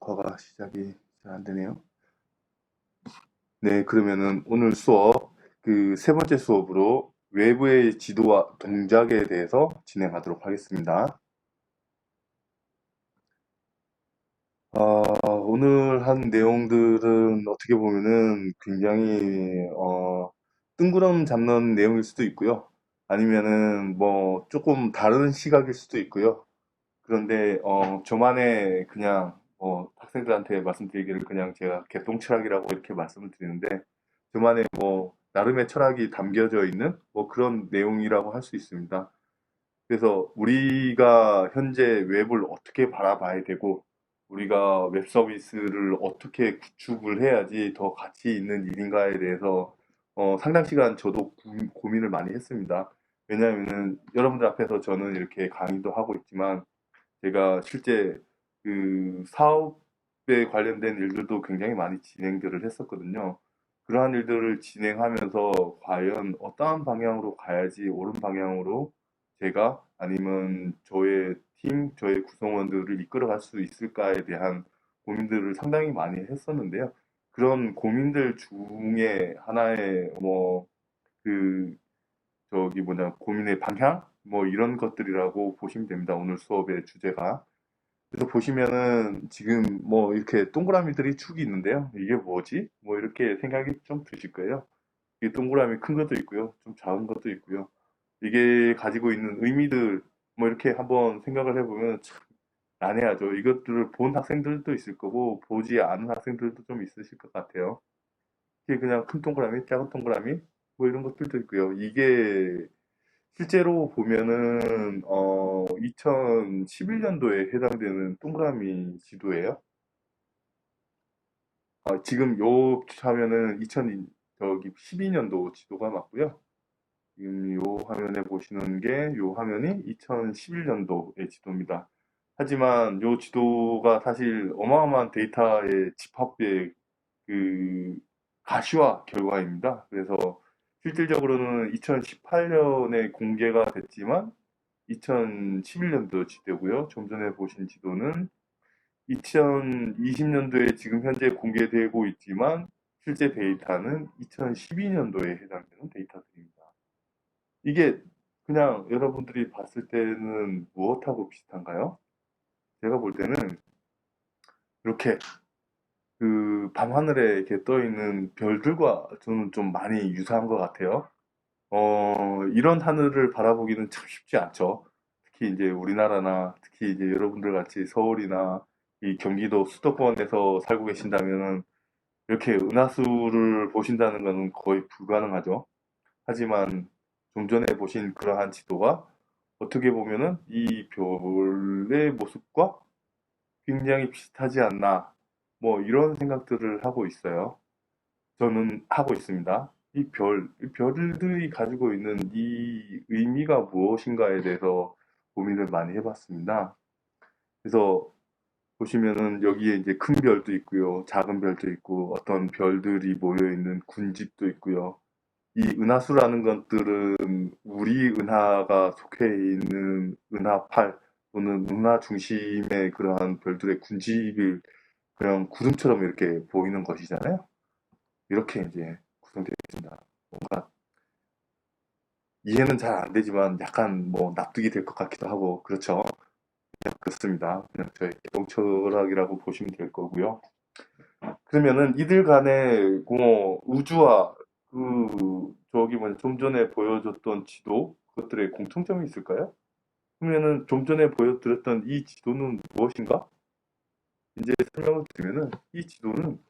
녹화가 시작이 잘 안 되네요. 네, 그러면은 오늘 수업, 그 세 번째 수업으로 외부의 지도와 동작에 대해서 진행하도록 하겠습니다. 오늘 한 내용들은 어떻게 보면은 굉장히, 뜬구름 잡는 내용일 수도 있고요. 아니면은 뭐 조금 다른 시각일 수도 있고요. 그런데 저만의 그냥 학생들한테 말씀드리기를 그냥 제가 개똥철학이라고 이렇게 말씀을 드리는데 저만의 뭐 나름의 철학이 담겨져 있는 뭐 그런 내용이라고 할 수 있습니다. 그래서 우리가 현재 웹을 어떻게 바라봐야 되고 우리가 웹 서비스를 어떻게 구축을 해야지 더 가치 있는 일인가에 대해서 상당 시간 저도 고민을 많이 했습니다. 왜냐하면은 여러분들 앞에서 저는 이렇게 강의도 하고 있지만 제가 실제 그 사업에 관련된 일들도 굉장히 많이 진행들을 했었거든요. 그러한 일들을 진행하면서 과연 어떠한 방향으로 가야지 옳은 방향으로 제가 아니면 저의 팀, 저의 구성원들을 이끌어갈 수 있을까에 대한 고민들을 상당히 많이 했었는데요. 그런 고민들 중에 하나의 그 고민의 방향? 뭐 이런 것들이라고 보시면 됩니다. 오늘 수업의 주제가. 그래서 보시면은 지금 뭐 이렇게 동그라미들이 축이 있는데요. 이게 뭐지? 뭐 이렇게 생각이 좀 드실 거예요. 이 동그라미 큰 것도 있고요. 좀 작은 것도 있고요. 이게 가지고 있는 의미들 뭐 이렇게 한번 생각을 해보면 참 난해하죠. 이것들을 본 학생들도 있을 거고 보지 않은 학생들도 좀 있으실 것 같아요. 이게 그냥 큰 동그라미, 작은 동그라미 뭐 이런 것들도 있고요. 이게 실제로 보면은 2011년도에 해당되는 동그라미 지도예요. 지금 요 화면은 2012년도 지도가 맞고요. 지금 요 화면에 보시는 게 요 화면이 2011년도의 지도입니다. 하지만 요 지도가 사실 어마어마한 데이터의 집합의 그 가시화 결과입니다. 그래서 실질적으로는 2018년에 공개가 됐지만 2011년도 지도고요. 좀 전에 보신 지도는 2020년도에 지금 현재 공개되고 있지만 실제 데이터는 2012년도에 해당되는 데이터들입니다. 이게 그냥 여러분들이 봤을 때는 무엇하고 비슷한가요? 제가 볼 때는 이렇게 그 밤하늘에 이렇게 떠 있는 별들과 저는 좀 많이 유사한 것 같아요. 이런 하늘을 바라보기는 참 쉽지 않죠. 특히 이제 우리나라나 특히 이제 여러분들 같이 서울이나 이 경기도 수도권에서 살고 계신다면은 이렇게 은하수를 보신다는 것은 거의 불가능하죠. 하지만 좀 전에 보신 그러한 지도가 어떻게 보면은 이 별의 모습과 굉장히 비슷하지 않나. 뭐 이런 생각들을 하고 있어요. 저는 하고 있습니다. 이 별들이 가지고 있는 이 의미가 무엇인가에 대해서 고민을 많이 해봤습니다. 그래서 보시면은 여기에 이제 큰 별도 있고요, 작은 별도 있고, 어떤 별들이 모여 있는 군집도 있고요. 이 은하수라는 것들은 우리 은하가 속해 있는 은하팔 또는 은하 중심의 그러한 별들의 군집을 그냥 구름처럼 이렇게 보이는 것이잖아요. 이렇게 이제 구성되어 있습니다. 뭔가 이해는 잘 안 되지만 약간 뭐 납득이 될 것 같기도 하고 그렇죠. 그냥 그렇습니다. 그냥 저의 개봉철학이라고 보시면 될 거고요. 그러면은 이들 간의 우주와 저기 뭐냐 좀 전에 보여줬던 지도 그것들의 공통점이 있을까요? 그러면은 좀 전에 보여드렸던 이 지도는 무엇인가? 이제 설명을 드리면은 이 지도는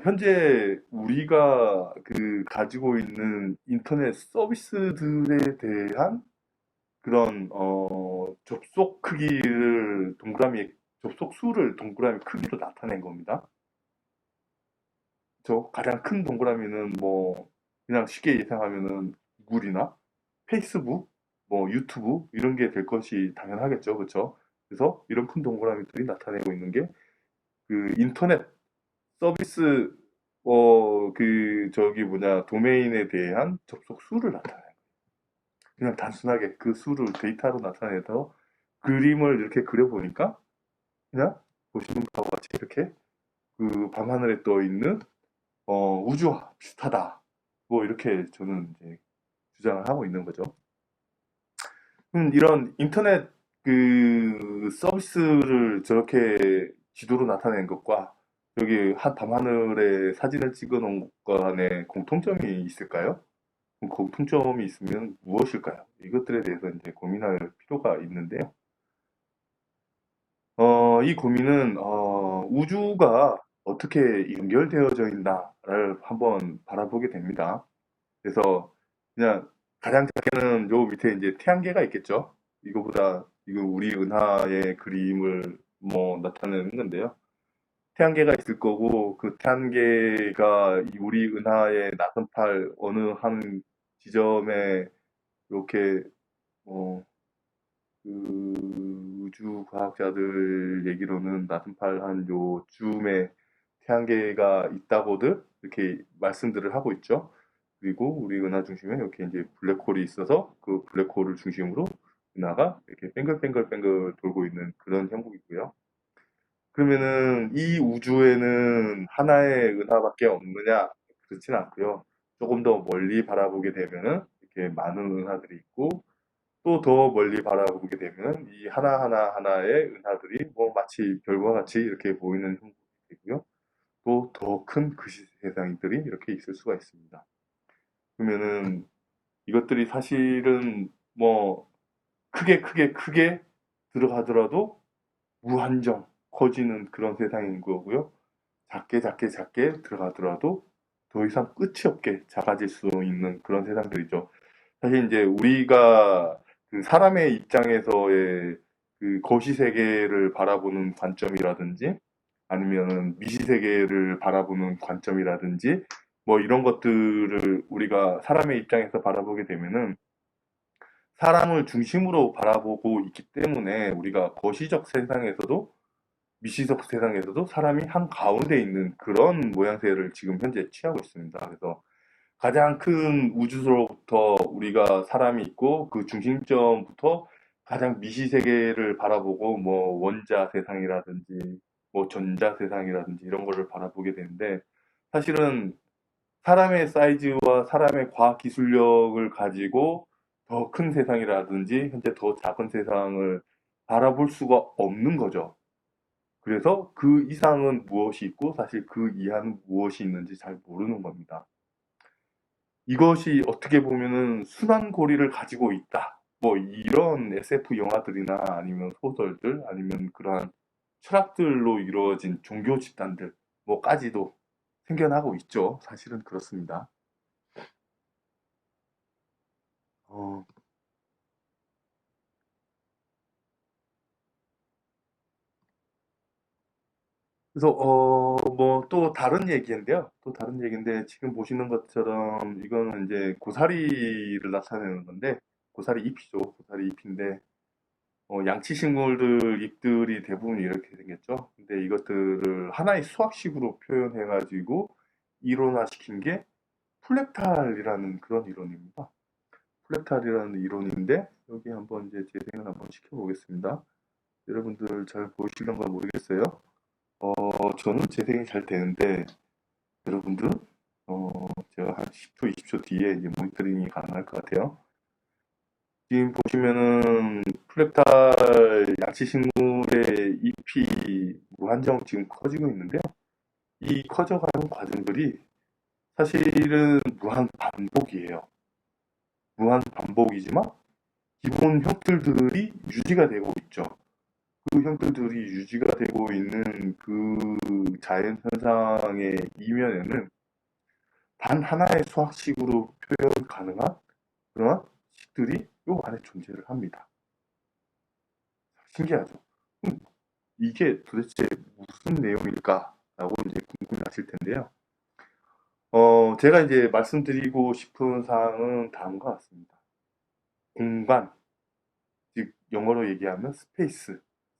현재 우리가 가지고 있는 인터넷 서비스들에 대한 그런, 접속 크기를 접속 수를 동그라미 크기로 나타낸 겁니다. 저 가장 큰 동그라미는 뭐, 그냥 쉽게 예상하면은 구글이나 페이스북, 뭐 유튜브 이런 게 될 것이 당연하겠죠. 그렇죠? 그래서 이런 큰 동그라미들이 나타내고 있는 게 인터넷 서비스 저기 뭐냐 도메인에 대한 접속 수를 나타내요. 그냥 단순하게 그 수를 데이터로 나타내서 그림을 이렇게 그려보니까 그냥 보시는 바와 같이 이렇게 그 밤하늘에 떠 있는 우주와 비슷하다. 뭐 이렇게 저는 이제 주장을 하고 있는 거죠. 이런 인터넷 그 서비스를 저렇게 지도로 나타낸 것과 여기 한 밤하늘에 사진을 찍어 놓은 것과 간에 공통점이 있을까요? 그럼 공통점이 있으면 무엇일까요? 이것들에 대해서 이제 고민할 필요가 있는데요. 이 고민은 우주가 어떻게 연결되어져 있나를 한번 바라보게 됩니다. 그래서 그냥 가장 작게는 요 밑에 이제 태양계가 있겠죠. 이거 우리 은하의 그림을 뭐 나타내는 건데요. 태양계가 있을 거고 그 태양계가 이 우리 은하의 나선팔 어느 한 지점에 이렇게 어, 그 우주 과학자들 얘기로는 나선팔 한 요쯤에 태양계가 있다고들 이렇게 말씀들을 하고 있죠. 그리고 우리 은하 중심에 이렇게 이제 블랙홀이 있어서 그 블랙홀을 중심으로 은하가 이렇게 뱅글뱅글뱅글 돌고 있는 그런 형국이고요. 그러면은 이 우주에는 하나의 은하밖에 없느냐? 그렇진 않고요. 조금 더 멀리 바라보게 되면은 이렇게 많은 은하들이 있고 또 더 멀리 바라보게 되면 이 하나하나 하나의 은하들이 뭐 마치 별과 같이 이렇게 보이는 형국이 되고요. 또 더 큰 그 세상들이 이렇게 있을 수가 있습니다. 그러면은 이것들이 사실은 뭐 크게 들어가더라도 무한정 커지는 그런 세상인 거고요. 작게 들어가더라도 더 이상 끝이 없게 작아질 수 있는 그런 세상들이죠. 사실 이제 우리가 그 사람의 입장에서의 그 거시세계를 바라보는 관점이라든지 아니면은 미시세계를 바라보는 관점이라든지 뭐 이런 것들을 우리가 사람의 입장에서 바라보게 되면은 사람을 중심으로 바라보고 있기 때문에 우리가 거시적 세상에서도 미시적 세상에서도 사람이 한 가운데 있는 그런 모양새를 지금 현재 취하고 있습니다. 그래서 가장 큰 우주로부터 우리가 사람이 있고 그 중심점부터 가장 미시세계를 바라보고 뭐 원자 세상이라든지 뭐 전자 세상이라든지 이런 거를 바라보게 되는데 사실은 사람의 사이즈와 사람의 과학 기술력을 가지고 더 큰 세상이라든지 현재 더 작은 세상을 바라볼 수가 없는 거죠. 그래서 그 이상은 무엇이 있고 사실 그 이하는 무엇이 있는지 잘 모르는 겁니다. 이것이 어떻게 보면은 순환고리를 가지고 있다. 뭐 이런 SF 영화들이나 아니면 소설들 아니면 그러한 철학들로 이루어진 종교 집단들 뭐까지도 생겨나고 있죠. 사실은 그렇습니다. 어, 그래서 뭐 또 다른 얘기인데요. 또 다른 얘기인데 지금 보시는 것처럼 이거는 이제 고사리를 나타내는 건데 고사리 잎이죠. 고사리 잎인데 양치식물들 잎들이 대부분 이렇게 생겼죠. 근데 이것들을 하나의 수학식으로 표현해가지고 이론화시킨 게 플렉탈이라는 그런 이론입니다. 플렉탈이라는 이론인데 여기 한번 이제 재생을 한번 시켜보겠습니다. 여러분들 잘 보이실런가 모르겠어요. 저는 재생이 잘 되는데 여러분들은 제가 한 10초, 20초 뒤에 이제 모니터링이 가능할 것 같아요. 지금 보시면은 플렉탈 양치식물의 잎이 무한정 지금 커지고 있는데요. 이 커져가는 과정들이 사실은 무한 반복이에요. 무한 반복이지만 기본 형틀들이 유지가 되고 있죠. 그 형태들이 유지가 되고 있는 그 자연 현상의 이면에는 단 하나의 수학식으로 표현 가능한 그러한 식들이 요 안에 존재를 합니다. 신기하죠? 음, 이게 도대체 무슨 내용일까라고 이제 궁금해하실 텐데요. 제가 이제 말씀드리고 싶은 사항은 다음과 같습니다. 공간, 즉 영어로 얘기하면 스페이스.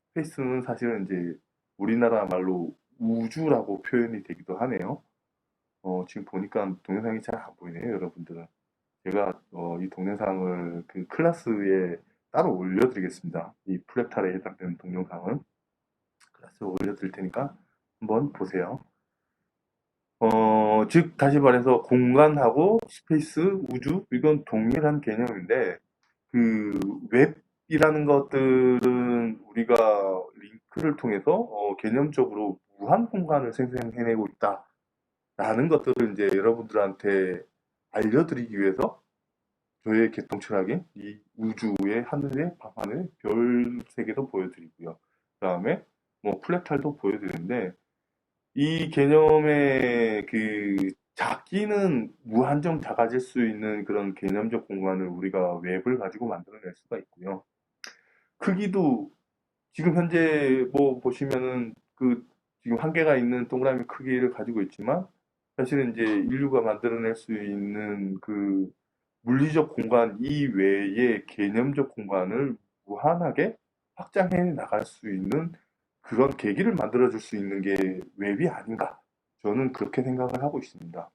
스페이스는 사실은 이제 우리나라 말로 우주라고 표현이 되기도 하네요. 지금 보니까 동영상이 잘 안 보이네요, 여러분들은. 제가 이 동영상을 그 클래스에 따로 올려드리겠습니다. 이 플랩탈에 해당되는 동영상은. 제가 올려드릴 테니까 한번 보세요. 즉, 다시 말해서 공간하고 스페이스, 우주, 이건 동일한 개념인데, 그 웹이라는 것들은 우리가 링크를 통해서 개념적으로 무한 공간을 생성해내고 있다라는 것들을 이제 여러분들한테 알려드리기 위해서 저의 개통 철학인 이 우주의 하늘의 밤하늘 별 세 개도 보여드리고요. 그다음에 뭐 플래탈도 보여드리는데 이 개념의 그 작기는 무한정 작아질 수 있는 그런 개념적 공간을 우리가 웹을 가지고 만들어낼 수가 있고요. 크기도 지금 현재 뭐 보시면은 그 지금 한계가 있는 동그라미 크기를 가지고 있지만 사실은 이제 인류가 만들어낼 수 있는 그 물리적 공간 이외의 개념적 공간을 무한하게 확장해 나갈 수 있는 그런 계기를 만들어줄 수 있는 게 웹이 아닌가. 저는 그렇게 생각을 하고 있습니다.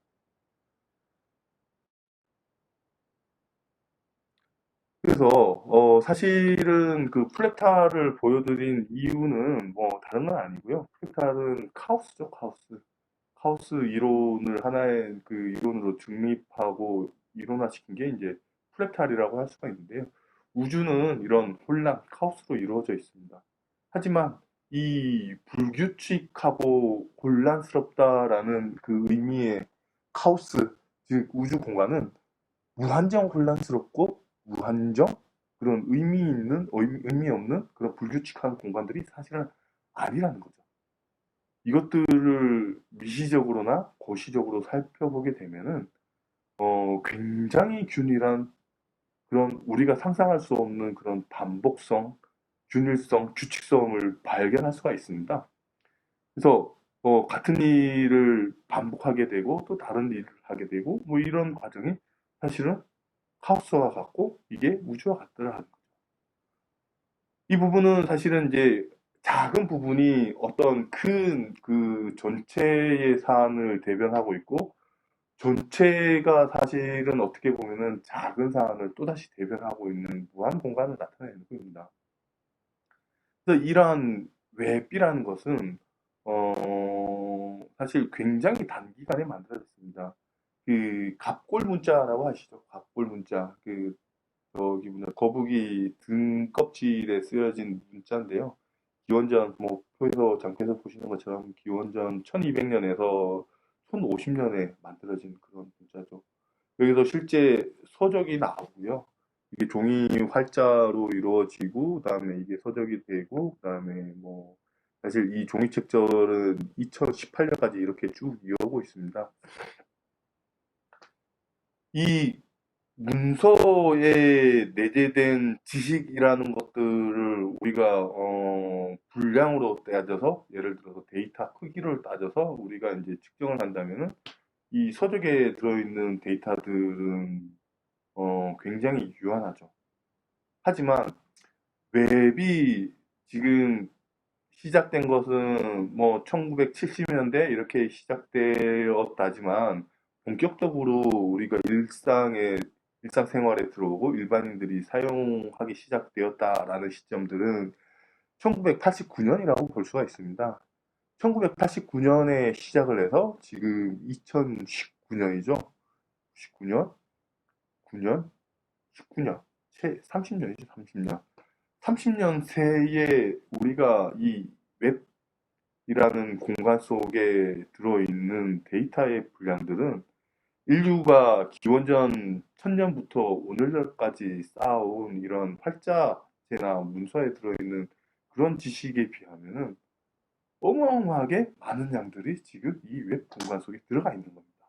그래서 사실은 그 플렉타를 보여드린 이유는 뭐 다른 건 아니고요. 플렉타는 카오스죠, 카오스. 카오스 이론을 하나의 그 이론으로 중립하고 이론화시킨 게 이제 플렉탈이라고 할 수가 있는데요. 우주는 이런 혼란, 카오스로 이루어져 있습니다. 하지만 이 불규칙하고 혼란스럽다라는 그 의미의 카오스, 즉 우주 공간은 무한정 혼란스럽고 무한정 그런 의미 없는 그런 불규칙한 공간들이 사실은 아니라는 거죠. 이것들을 미시적으로나 고시적으로 살펴보게 되면은 굉장히 균일한 그런 우리가 상상할 수 없는 그런 반복성, 균일성, 규칙성을 발견할 수가 있습니다. 그래서 같은 일을 반복하게 되고 또 다른 일을 하게 되고 뭐 이런 과정이 사실은 카오스와 같고 이게 우주와 같더라. 이 부분은 사실은 이제 작은 부분이 어떤 큰 그 전체의 사안을 대변하고 있고 전체가 사실은 어떻게 보면은 작은 사안을 또다시 대변하고 있는 무한 공간을 나타내는 겁니다. 그래서 이러한 웹이라는 것은 사실 굉장히 단기간에 만들어졌습니다. 그 갑골 문자라고 하시죠? 갑골 문자. 그 저기 뭐냐 거북이 등 껍질에 쓰여진 문자인데요. 기원전 뭐 표에서 장표에서 보시는 것처럼 기원전 1200년에서 1050년에 만들어진 그런 문자죠. 여기서 실제 서적이 나오고요. 이게 종이 활자로 이루어지고 그다음에 이게 서적이 되고 그다음에 뭐 사실 이 종이책절은 2018년까지 이렇게 쭉 이어오고 있습니다. 이 문서에 내재된 지식이라는 것들을 우리가 분량으로 따져서 예를 들어서 데이터 크기를 따져서 우리가 이제 측정을 한다면은 이 서적에 들어있는 데이터들은 굉장히 유한하죠. 하지만 웹이 지금 시작된 것은 뭐 1970년대 이렇게 시작되었다지만 본격적으로 우리가 일상생활에 들어오고 일반인들이 사용하기 시작되었다라는 시점들은 1989년이라고 볼 수가 있습니다. 1989년에 시작을 해서 지금 2019년이죠. 19년? 9년? 19년? 30년이죠, 30년. 30년 새에 우리가 이 웹이라는 공간 속에 들어있는 데이터의 분량들은 인류가 기원전 1000년부터 오늘날까지 쌓아온 이런 활자체나 문서에 들어있는 그런 지식에 비하면은 어마어마하게 많은 양들이 지금 이 웹 공간 속에 들어가 있는 겁니다.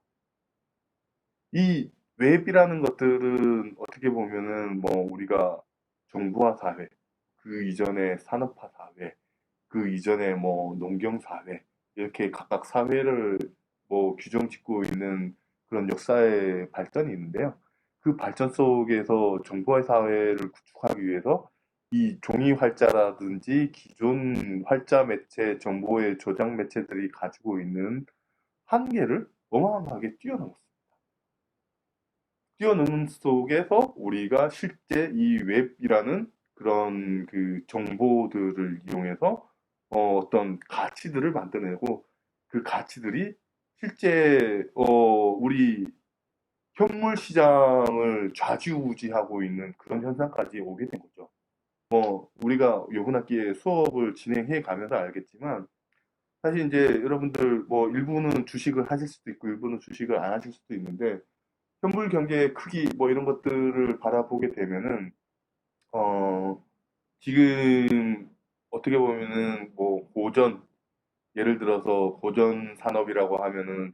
이 웹이라는 것들은 어떻게 보면은 뭐 우리가 정보화 사회, 그 이전에 산업화 사회, 그 이전에 뭐 농경 사회, 이렇게 각각 사회를 뭐 규정 짓고 있는 그런 역사의 발전이 있는데요. 그 발전 속에서 정보화 사회를 구축하기 위해서 이 종이 활자라든지 기존 활자 매체, 정보의 저장 매체들이 가지고 있는 한계를 어마어마하게 뛰어넘었습니다. 뛰어넘는 속에서 우리가 실제 이 웹이라는 그런 그 정보들을 이용해서 어떤 가치들을 만들어내고 그 가치들이 실제 우리 현물 시장을 좌지우지하고 있는 그런 현상까지 오게 된 거죠. 우리가 요번 학기에 수업을 진행해 가면서 알겠지만 사실 이제 여러분들 뭐 일부는 주식을 하실 수도 있고 일부는 주식을 안 하실 수도 있는데 현물 경제의 크기 뭐 이런 것들을 바라보게 되면은 어 지금 어떻게 보면은 뭐 고전 예를 들어서 고전 산업이라고 하면은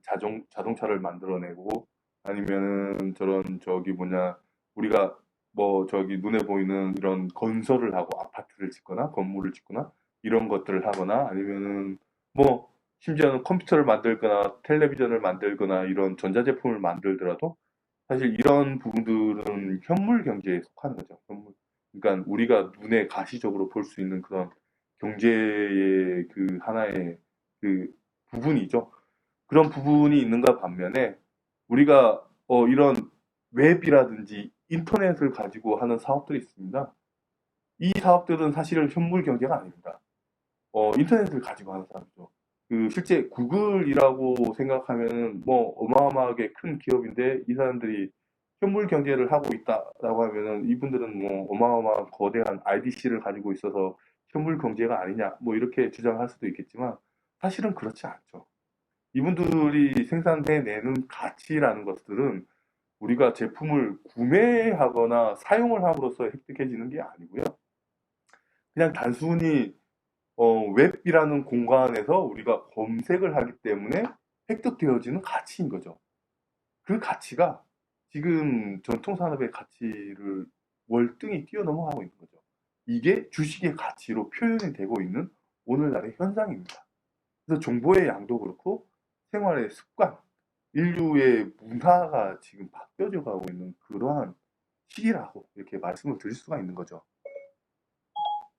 자동차를 만들어내고 아니면은 저런 저기 뭐냐 우리가 뭐 저기 눈에 보이는 이런 건설을 하고 아파트를 짓거나 건물을 짓거나 이런 것들을 하거나 아니면은 뭐 심지어는 컴퓨터를 만들거나 텔레비전을 만들거나 이런 전자제품을 만들더라도 사실 이런 부분들은 현물 경제에 속하는 거죠. 현물. 그러니까 우리가 눈에 가시적으로 볼 수 있는 그런 경제의 그 하나의 그 부분이죠. 그런 부분이 있는가 반면에 우리가 이런 웹이라든지 인터넷을 가지고 하는 사업들이 있습니다. 이 사업들은 사실은 현물 경제가 아닙니다. 인터넷을 가지고 하는 사람이죠. 그 실제 구글이라고 생각하면은 뭐 어마어마하게 큰 기업인데 이 사람들이 현물 경제를 하고 있다라고 하면은 이분들은 뭐 어마어마한 거대한 IDC를 가지고 있어서 현물 경제가 아니냐 뭐 이렇게 주장할 수도 있겠지만 사실은 그렇지 않죠. 이분들이 생산해내는 가치라는 것들은 우리가 제품을 구매하거나 사용을 함으로써 획득해지는 게 아니고요. 그냥 단순히 웹이라는 공간에서 우리가 검색을 하기 때문에 획득되어지는 가치인 거죠. 그 가치가 지금 전통산업의 가치를 월등히 뛰어넘어가고 있는 거죠. 이게 주식의 가치로 표현이 되고 있는 오늘날의 현상입니다. 그래서 정보의 양도 그렇고 생활의 습관, 인류의 문화가 지금 바뀌어져 가고 있는 그러한 시기라고 이렇게 말씀을 드릴 수가 있는 거죠.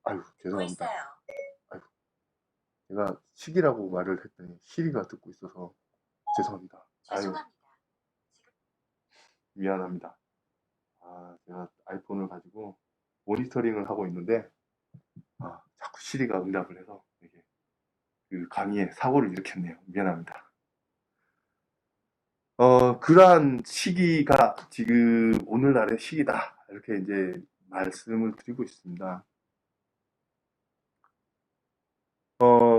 아유, 죄송합니다. 아유, 제가 시기라고 말을 했더니 시리가 듣고 있어서 죄송합니다. 아유, 미안합니다. 제가 아이폰을 가지고 모니터링을 하고 있는데 자꾸 시리가 응답을 해서 이게 그 강의에 사고를 일으켰네요. 미안합니다. 그러한 시기가 지금 오늘날의 시기다. 이렇게 이제 말씀을 드리고 있습니다.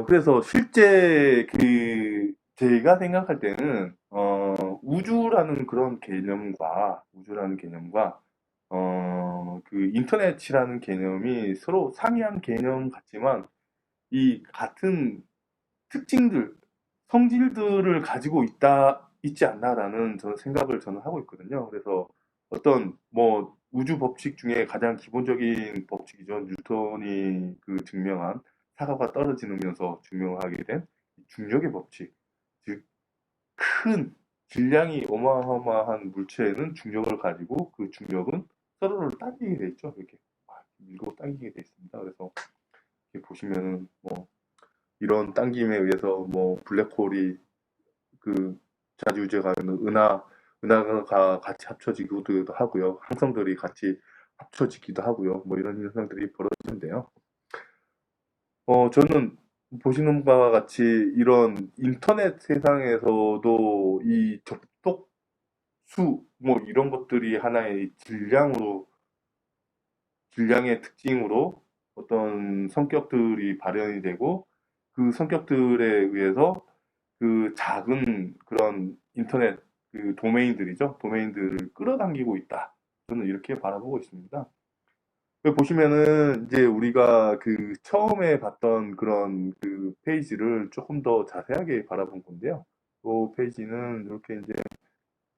그래서 실제 제가 생각할 때는, 우주라는 개념과, 그 인터넷이라는 개념이 서로 상이한 개념 같지만, 이 같은 특징들, 성질들을 가지고 있지 않나라는 저는 생각을 저는 하고 있거든요. 그래서 어떤 뭐 우주 법칙 중에 가장 기본적인 법칙이죠. 뉴턴이 그 증명한 사과가 떨어지면서 증명하게 된 중력의 법칙. 즉, 큰 질량이 어마어마한 물체에는 중력을 가지고 그 중력은 서로를 당기게 돼 있죠. 이렇게 막 밀고 당기게 돼 있습니다. 그래서 이렇게 보시면은 뭐 이런 당김에 의해서 뭐 블랙홀이 그 자주우주가 있는 은하가 같이 합쳐지기도 하고요. 항성들이 같이 합쳐지기도 하고요. 뭐 이런 현상들이 벌어지는데요. 저는 보시는 바와 같이 이런 인터넷 세상에서도 이 접속 수, 뭐 이런 것들이 하나의 질량의 특징으로 어떤 성격들이 발현이 되고 그 성격들에 의해서 그 작은 그런 인터넷 그 도메인들이죠. 도메인들을 끌어당기고 있다. 저는 이렇게 바라보고 있습니다. 여기 보시면은 이제 우리가 그 처음에 봤던 그런 그 페이지를 조금 더 자세하게 바라본 건데요. 그 페이지는 이렇게 이제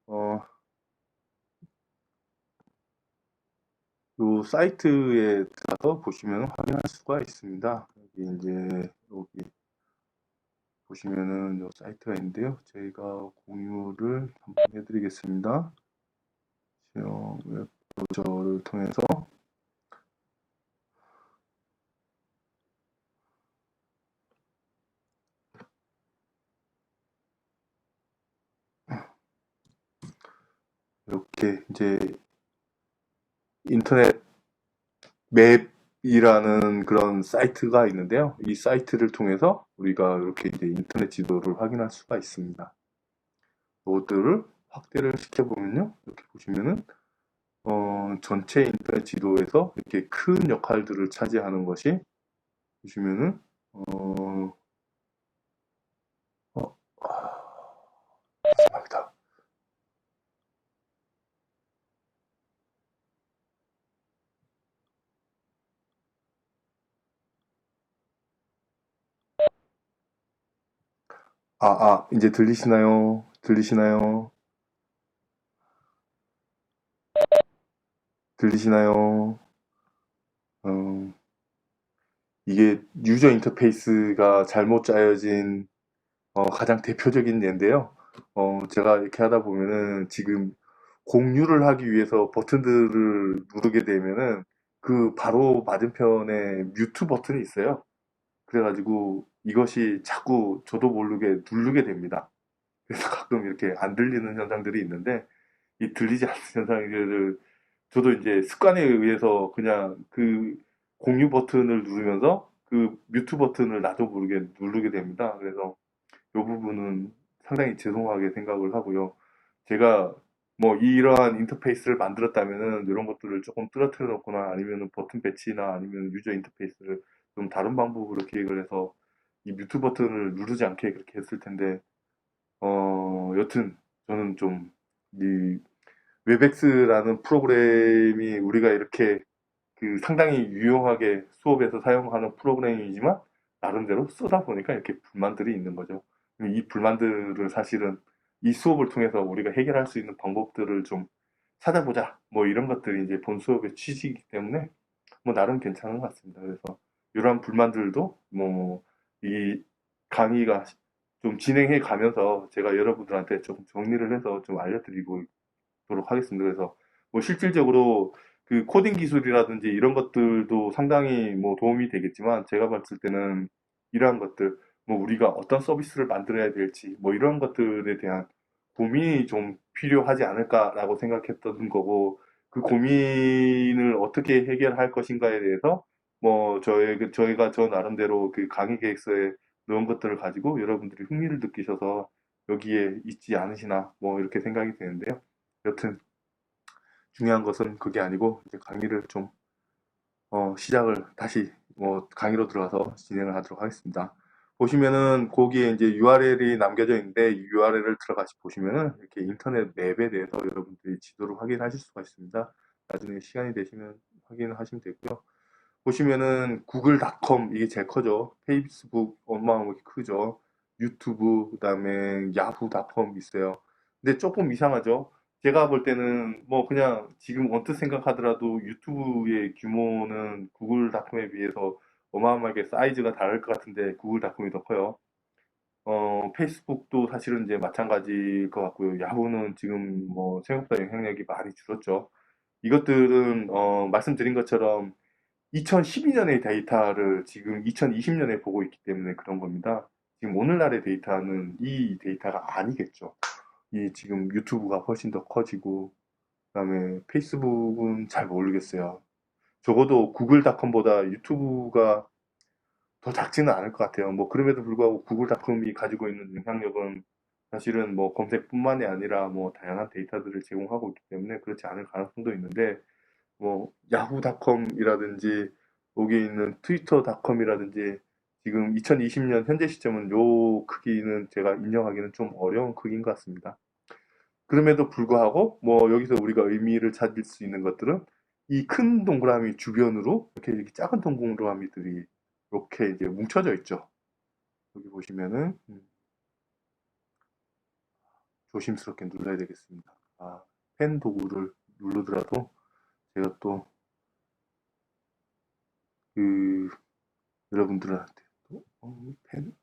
어, 요 사이트에 들어가서 보시면 확인할 수가 있습니다. 여기 이제 여기 보시면은 요 사이트가 있는데요. 저희가 공유를 한번 해드리겠습니다. 시험 웹 브라우저를 통해서 이렇게 이제 인터넷 맵 이라는 그런 사이트가 있는데요. 이 사이트를 통해서 우리가 이렇게 이제 인터넷 지도를 확인할 수가 있습니다. 이것들을 확대를 시켜보면요. 이렇게 보시면은, 전체 인터넷 지도에서 이렇게 큰 역할들을 차지하는 것이, 보시면은, 어, 어, 죄송합니다. 이제 들리시나요? 들리시나요? 들리시나요? 음, 이게 유저 인터페이스가 잘못 짜여진 가장 대표적인 예인데요. 제가 이렇게 하다 보면은 지금 공유를 하기 위해서 버튼들을 누르게 되면은 그 바로 맞은편에 뮤트 버튼이 있어요. 그래가지고 이것이 자꾸 저도 모르게 누르게 됩니다. 그래서 가끔 이렇게 안 들리는 현상들이 있는데 이 들리지 않는 현상들을 저도 이제 습관에 의해서 그냥 그 공유 버튼을 누르면서 그 뮤트 버튼을 나도 모르게 누르게 됩니다. 그래서 이 부분은 상당히 죄송하게 생각을 하고요. 제가 뭐 이러한 인터페이스를 만들었다면은 이런 것들을 조금 떨어뜨려 놓거나 아니면 버튼 배치나 아니면 유저 인터페이스를 좀 다른 방법으로 기획을 해서 이 뮤트 버튼을 누르지 않게 그렇게 했을 텐데, 여튼 저는 좀 이 웹엑스라는 프로그램이 우리가 이렇게 그 상당히 유용하게 수업에서 사용하는 프로그램이지만 나름대로 쓰다 보니까 이렇게 불만들이 있는 거죠. 이 불만들을 사실은 이 수업을 통해서 우리가 해결할 수 있는 방법들을 좀 찾아보자. 뭐 이런 것들이 이제 본 수업의 취지이기 때문에 뭐 나름 괜찮은 것 같습니다. 그래서 이러한 불만들도 뭐 이 강의가 좀 진행해 가면서 제가 여러분들한테 조금 정리를 해서 좀 알려드리고 도록 하겠습니다. 그래서 뭐 실질적으로 그 코딩 기술이라든지 이런 것들도 상당히 뭐 도움이 되겠지만 제가 봤을 때는 이러한 것들 뭐 우리가 어떤 서비스를 만들어야 될지 뭐 이런 것들에 대한 고민이 좀 필요하지 않을까라고 생각했던 거고 그 고민을 어떻게 해결할 것인가에 대해서 뭐 저희가 저 나름대로 그 강의 계획서에 넣은 것들을 가지고 여러분들이 흥미를 느끼셔서 여기에 있지 않으시나 뭐 이렇게 생각이 되는데요. 여튼 중요한 것은 그게 아니고 이제 강의를 좀 시작을 다시 뭐 강의로 들어가서 진행을 하도록 하겠습니다. 보시면은 거기에 이제 URL이 남겨져 있는데 이 URL을 들어가시 보시면은 이렇게 인터넷 맵에 대해서 여러분들이 지도를 확인하실 수가 있습니다. 나중에 시간이 되시면 확인하시면 되고요. 보시면은 구글닷컴 이게 제일 커죠. 페이스북 어마어마하게 크죠. 유튜브 그다음에 야후닷컴 있어요. 근데 조금 이상하죠. 제가 볼 때는 뭐 그냥 지금 언뜻 생각하더라도 유튜브의 규모는 구글닷컴에 비해서 어마어마하게 사이즈가 다를 것 같은데 구글닷컴이 더 커요. 페이스북도 사실은 이제 마찬가지일 것 같고요. 야후는 지금 뭐 생각보다 영향력이 많이 줄었죠. 이것들은 말씀드린 것처럼 2012년의 데이터를 지금 2020년에 보고 있기 때문에 그런 겁니다. 지금 오늘날의 데이터는 이 데이터가 아니겠죠. 이 지금 유튜브가 훨씬 더 커지고, 그다음에 페이스북은 잘 모르겠어요. 적어도 구글닷컴보다 유튜브가 더 작지는 않을 것 같아요. 뭐 그럼에도 불구하고 구글닷컴이 가지고 있는 영향력은 사실은 뭐 검색뿐만이 아니라 뭐 다양한 데이터들을 제공하고 있기 때문에 그렇지 않을 가능성도 있는데 뭐 야후닷컴이라든지 여기 있는 트위터닷컴이라든지 지금 2020년 현재 시점은 요 크기는 제가 인정하기는 좀 어려운 크기인 것 같습니다. 그럼에도 불구하고 뭐 여기서 우리가 의미를 찾을 수 있는 것들은 이 큰 동그라미 주변으로 이렇게 작은 동그라미들이 이렇게 이제 뭉쳐져 있죠. 여기 보시면은 조심스럽게 눌러야 되겠습니다. 펜 도구를 누르더라도 제가 또 그 여러분들한테 또 펜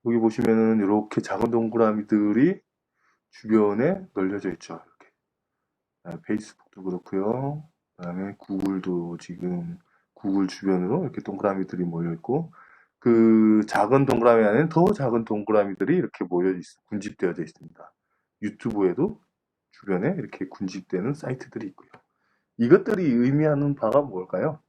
여기 보시면은 이렇게 작은 동그라미들이 주변에 널려져 있죠. 이렇게. 페이스북도 그렇고요. 그다음에 구글도 지금 구글 주변으로 이렇게 동그라미들이 모여 있고 그 작은 동그라미 안에는 더 작은 동그라미들이 이렇게 모여 있, 군집되어져 있습니다. 유튜브에도 주변에 이렇게 군집되는 사이트들이 있고요. 이것들이 의미하는 바가 뭘까요?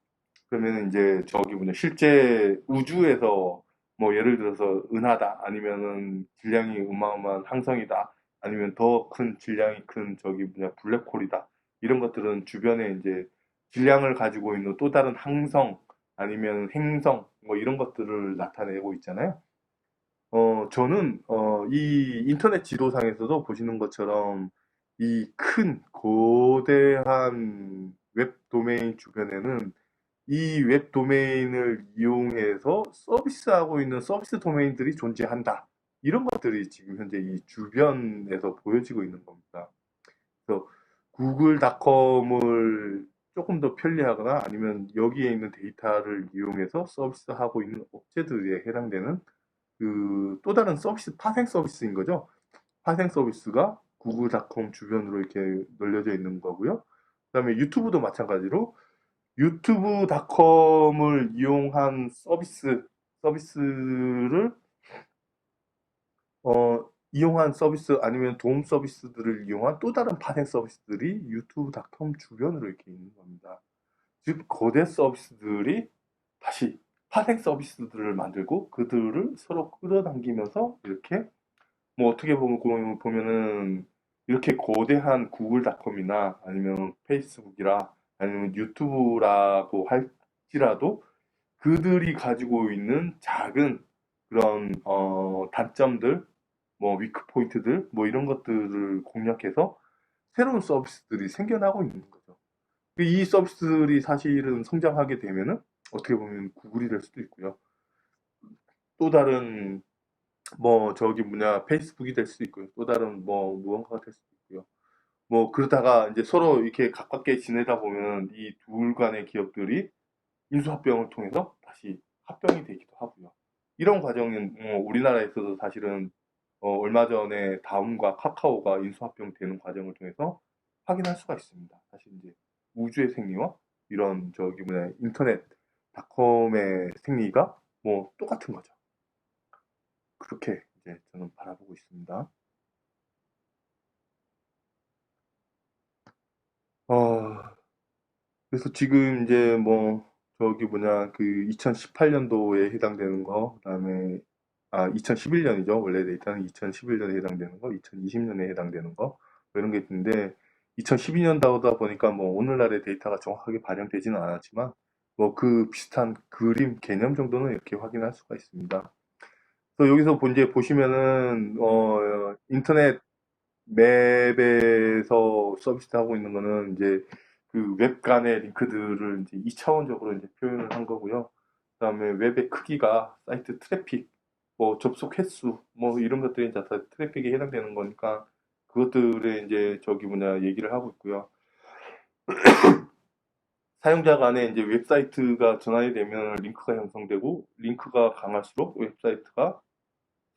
그러면 이제 저기 뭐냐 실제 우주에서 뭐 예를 들어서 은하다 아니면은 질량이 어마어마한 항성이다 아니면 더 큰 질량이 큰 저기 뭐냐 블랙홀이다 이런 것들은 주변에 이제 질량을 가지고 있는 또 다른 항성 아니면 행성 뭐 이런 것들을 나타내고 있잖아요. 저는 이 인터넷 지도상에서도 보시는 것처럼 이 큰 거대한 웹 도메인 주변에는 이 웹 도메인을 이용해서 서비스하고 있는 서비스 도메인들이 존재한다. 이런 것들이 지금 현재 이 주변에서 보여지고 있는 겁니다. 그래서 구글닷컴을 조금 더 편리하거나 아니면 여기에 있는 데이터를 이용해서 서비스하고 있는 업체들에 해당되는 그 또 다른 서비스, 파생 서비스인 거죠. 파생 서비스가 구글닷컴 주변으로 이렇게 널려져 있는 거고요. 그다음에 유튜브도 마찬가지로 유튜브닷컴을 이용한 서비스를 이용한 서비스 아니면 도움 서비스들을 이용한 또 다른 파생 서비스들이 유튜브닷컴 주변으로 이렇게 있는 겁니다. 즉 거대 서비스들이 다시 파생 서비스들을 만들고 그들을 서로 끌어당기면서 이렇게 뭐 어떻게 보면은 이렇게 거대한 구글닷컴이나 아니면 페이스북이라 아니면 유튜브라고 할지라도 그들이 가지고 있는 작은 그런 단점들, 뭐 위크 포인트들, 뭐 이런 것들을 공략해서 새로운 서비스들이 생겨나고 있는 거죠. 이 서비스들이 사실은 성장하게 되면은 어떻게 보면 구글이 될 수도 있고요. 또 다른 뭐 저기 뭐냐 페이스북이 될 수도 있고요. 또 다른 뭐 무언가가 될 수도 있고요. 뭐 그러다가 이제 서로 이렇게 가깝게 지내다 보면 이 둘 간의 기업들이 인수합병을 통해서 다시 합병이 되기도 하고요. 이런 과정은 우리나라에서도 사실은 얼마 전에 다음과 카카오가 인수합병되는 과정을 통해서 확인할 수가 있습니다. 사실 이제 우주의 생리와 이런 저기 뭐냐 인터넷 닷컴의 생리가 뭐 똑같은 거죠. 그렇게 이제 저는 바라보고 있습니다. 어, 그래서 지금 이제 뭐 저기 뭐냐 그 2018년도에 해당되는 거 그다음에 2011년이죠. 원래 데이터는 2011년에 해당되는 거, 2020년에 해당되는 거 뭐 이런 게 있는데 2012년도다 보니까 뭐 오늘날의 데이터가 정확하게 반영되지는 않았지만 뭐 그 비슷한 그림 개념 정도는 이렇게 확인할 수가 있습니다. 그래서 여기서 이제 보시면은 인터넷 맵에서 서비스하고 있는 거는 이제 그 웹 간의 링크들을 이제 2차원적으로 이제 표현을 한 거고요. 그다음에 웹의 크기가 사이트 트래픽, 뭐 접속 횟수, 뭐 이런 것들이 이제 다 트래픽에 해당되는 거니까 그것들에 이제 저기 뭐냐 얘기를 하고 있고요. 사용자 간에 이제 웹사이트가 전환이 되면 링크가 형성되고 링크가 강할수록 웹사이트가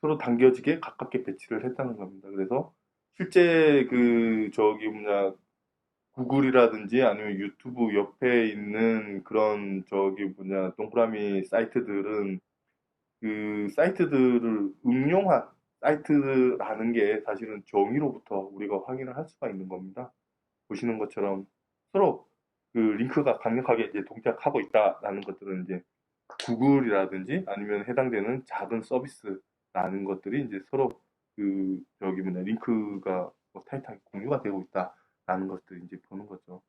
서로 당겨지게 가깝게 배치를 했다는 겁니다. 그래서 실제 그 저기 뭐냐 구글이라든지 아니면 유튜브 옆에 있는 그런 저기 뭐냐 동그라미 사이트들은 그 사이트들을 응용한 사이트라는 게 사실은 정의로부터 우리가 확인을 할 수가 있는 겁니다. 보시는 것처럼 서로 그 링크가 강력하게 이제 동작하고 있다라는 것들은 이제 구글이라든지 아니면 해당되는 작은 서비스라는 것들이 이제 서로 그 저기 뭐냐 링크가 뭐 타이트하게 공유가 되고 있다라는 것들 이제 보는 거죠.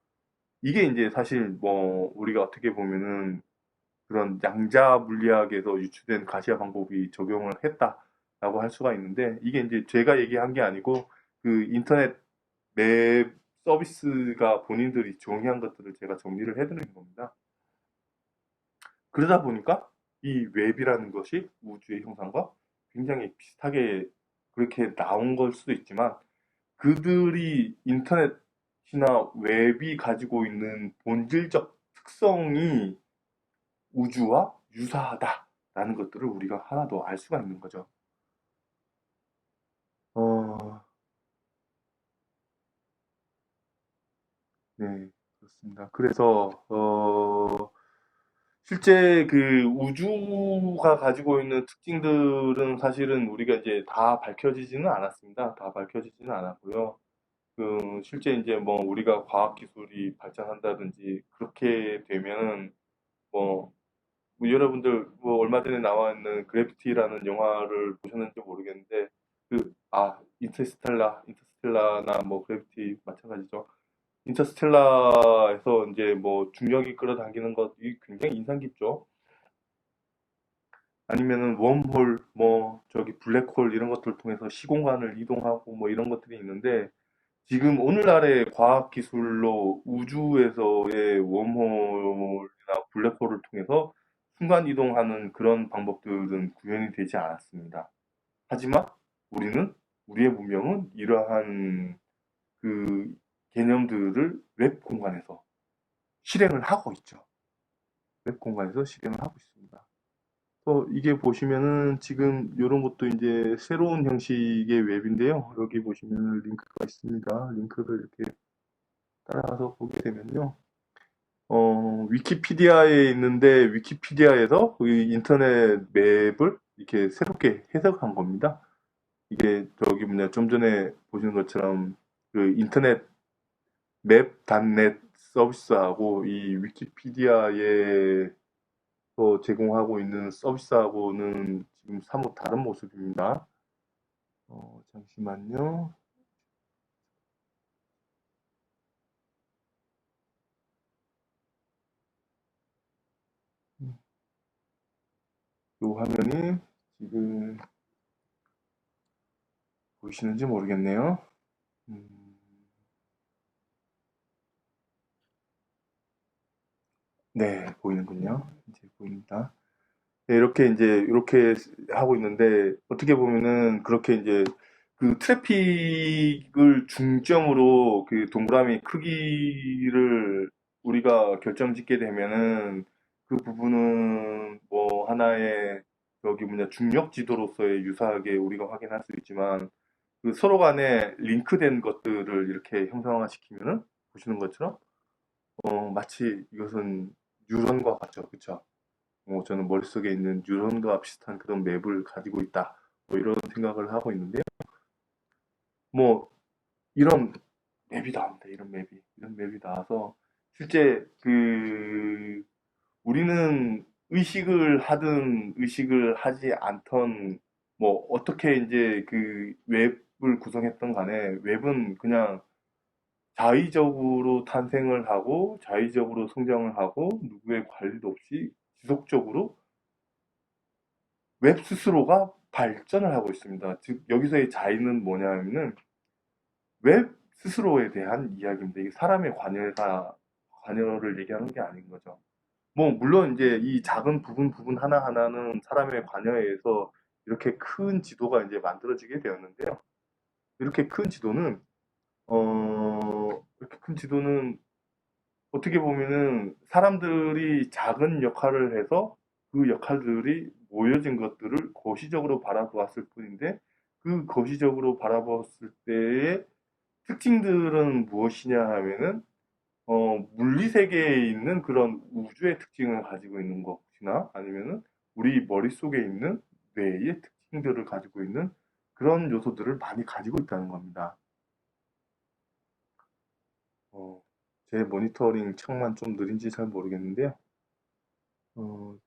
이게 이제 사실 뭐 우리가 어떻게 보면은 그런 양자 물리학에서 유추된 가시화 방법이 적용을 했다라고 할 수가 있는데 이게 이제 제가 얘기한 게 아니고 그 인터넷 맵 서비스가 본인들이 정의한 것들을 제가 정리를 해드리는 겁니다. 그러다 보니까 이 웹이라는 것이 우주의 형상과 굉장히 비슷하게 그렇게 나온 걸 수도 있지만 그들이 인터넷이나 웹이 가지고 있는 본질적 특성이 우주와 유사하다라는 것들을 우리가 하나 더 알 수가 있는 거죠. 어, 네, 그렇습니다. 그래서 실제 그 우주가 가지고 있는 특징들은 사실은 우리가 이제 다 밝혀지지는 않았습니다. 다 밝혀지지는 않았고요. 실제 이제 뭐 우리가 과학기술이 발전한다든지 그렇게 되면은 뭐, 여러분들 뭐 얼마 전에 나와 있는 그래비티라는 영화를 보셨는지 모르겠는데 인터스텔라나 뭐 그래비티 마찬가지죠. 인터스텔라에서 이제 뭐 중력이 끌어당기는 것이 굉장히 인상 깊죠. 아니면은 웜홀, 뭐 저기 블랙홀 이런 것들 통해서 시공간을 이동하고 뭐 이런 것들이 있는데 지금 오늘날의 과학 기술로 우주에서의 웜홀이나 블랙홀을 통해서 순간 이동하는 그런 방법들은 구현이 되지 않았습니다. 하지만 우리는 우리의 문명은 이러한 그 개념들을 웹 공간에서 실행을 하고 있죠. 웹 공간에서 실행을 하고 있습니다. 이게 보시면은 지금 이런 것도 이제 새로운 형식의 웹인데요. 여기 보시면 링크가 있습니다. 링크를 이렇게 따라가서 보게 되면요. 위키피디아에 있는데 위키피디아에서 이 인터넷 맵을 이렇게 새롭게 해석한 겁니다. 이게 저기 뭐냐 좀 전에 보시는 것처럼 그 인터넷 맵.넷 서비스하고 이 위키피디아에 제공하고 있는 서비스하고는 지금 사뭇 다른 모습입니다. 잠시만요. 이 화면이 지금 보이시는지 모르겠네요. 음, 네, 보이는군요. 이제 보입니다. 네, 이렇게 하고 있는데, 어떻게 보면은, 그렇게 이제, 그 트래픽을 중점으로 그 동그라미 크기를 우리가 결정짓게 되면은, 그 부분은 뭐, 하나의, 여기 뭐냐, 중력 지도로서의 유사하게 우리가 확인할 수 있지만, 그 서로 간에 링크된 것들을 이렇게 형상화시키면은, 보시는 것처럼, 마치 이것은 뉴런과 같죠. 그쵸? 저는 머릿속에 있는 뉴런과 비슷한 그런 맵을 가지고 있다. 뭐 이런 생각을 하고 있는데요. 뭐 이런 맵이 나옵니다. 이런 맵이 나와서 실제 우리는 의식을 하든 의식을 하지 않던 뭐 어떻게 이제 그 웹을 구성했던 간에 웹은 그냥 자의적으로 탄생을 하고 자의적으로 성장을 하고 누구의 관리도 없이 지속적으로 웹 스스로가 발전을 하고 있습니다. 즉, 여기서의 자의는 뭐냐면은 웹 스스로에 대한 이야기입니다. 이게 사람의 관여를 얘기하는 게 아닌 거죠. 뭐, 물론 이제 이 작은 부분 하나하나는 사람의 관여에 의해서 이렇게 큰 지도가 이제 만들어지게 되었는데요. 이렇게 큰 지도는, 이렇게 큰 지도는 어떻게 보면은 사람들이 작은 역할을 해서 그 역할들이 모여진 것들을 거시적으로 바라보았을 뿐인데 그 거시적으로 바라보았을 때의 특징들은 무엇이냐 하면은 물리 세계에 있는 그런 우주의 특징을 가지고 있는 것이나 아니면은 우리 머릿속에 있는 뇌의 특징들을 가지고 있는 그런 요소들을 많이 가지고 있다는 겁니다. 어, 제 모니터링 창만 좀 느린지 잘 모르겠는데요.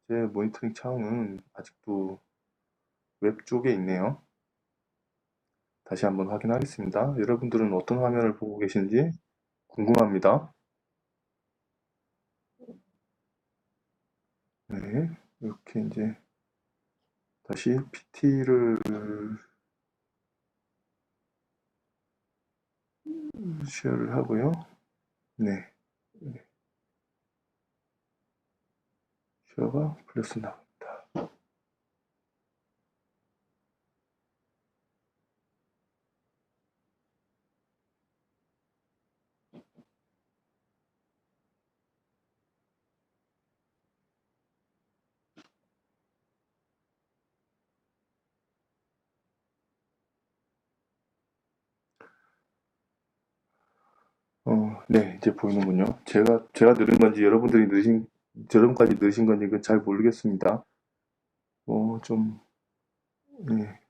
제 모니터링 창은 아직도 웹 쪽에 있네요. 다시 한번 확인하겠습니다. 여러분들은 어떤 화면을 보고 계신지 궁금합니다. 네, 이렇게 이제 다시 PT를 쉐어를 하고요. 네, 쉐어가 플러스 나옵니다. 네, 이제 보이는군요. 제가 느린 건지 여러분까지 느신 건지 그건 잘 모르겠습니다. 좀, 네.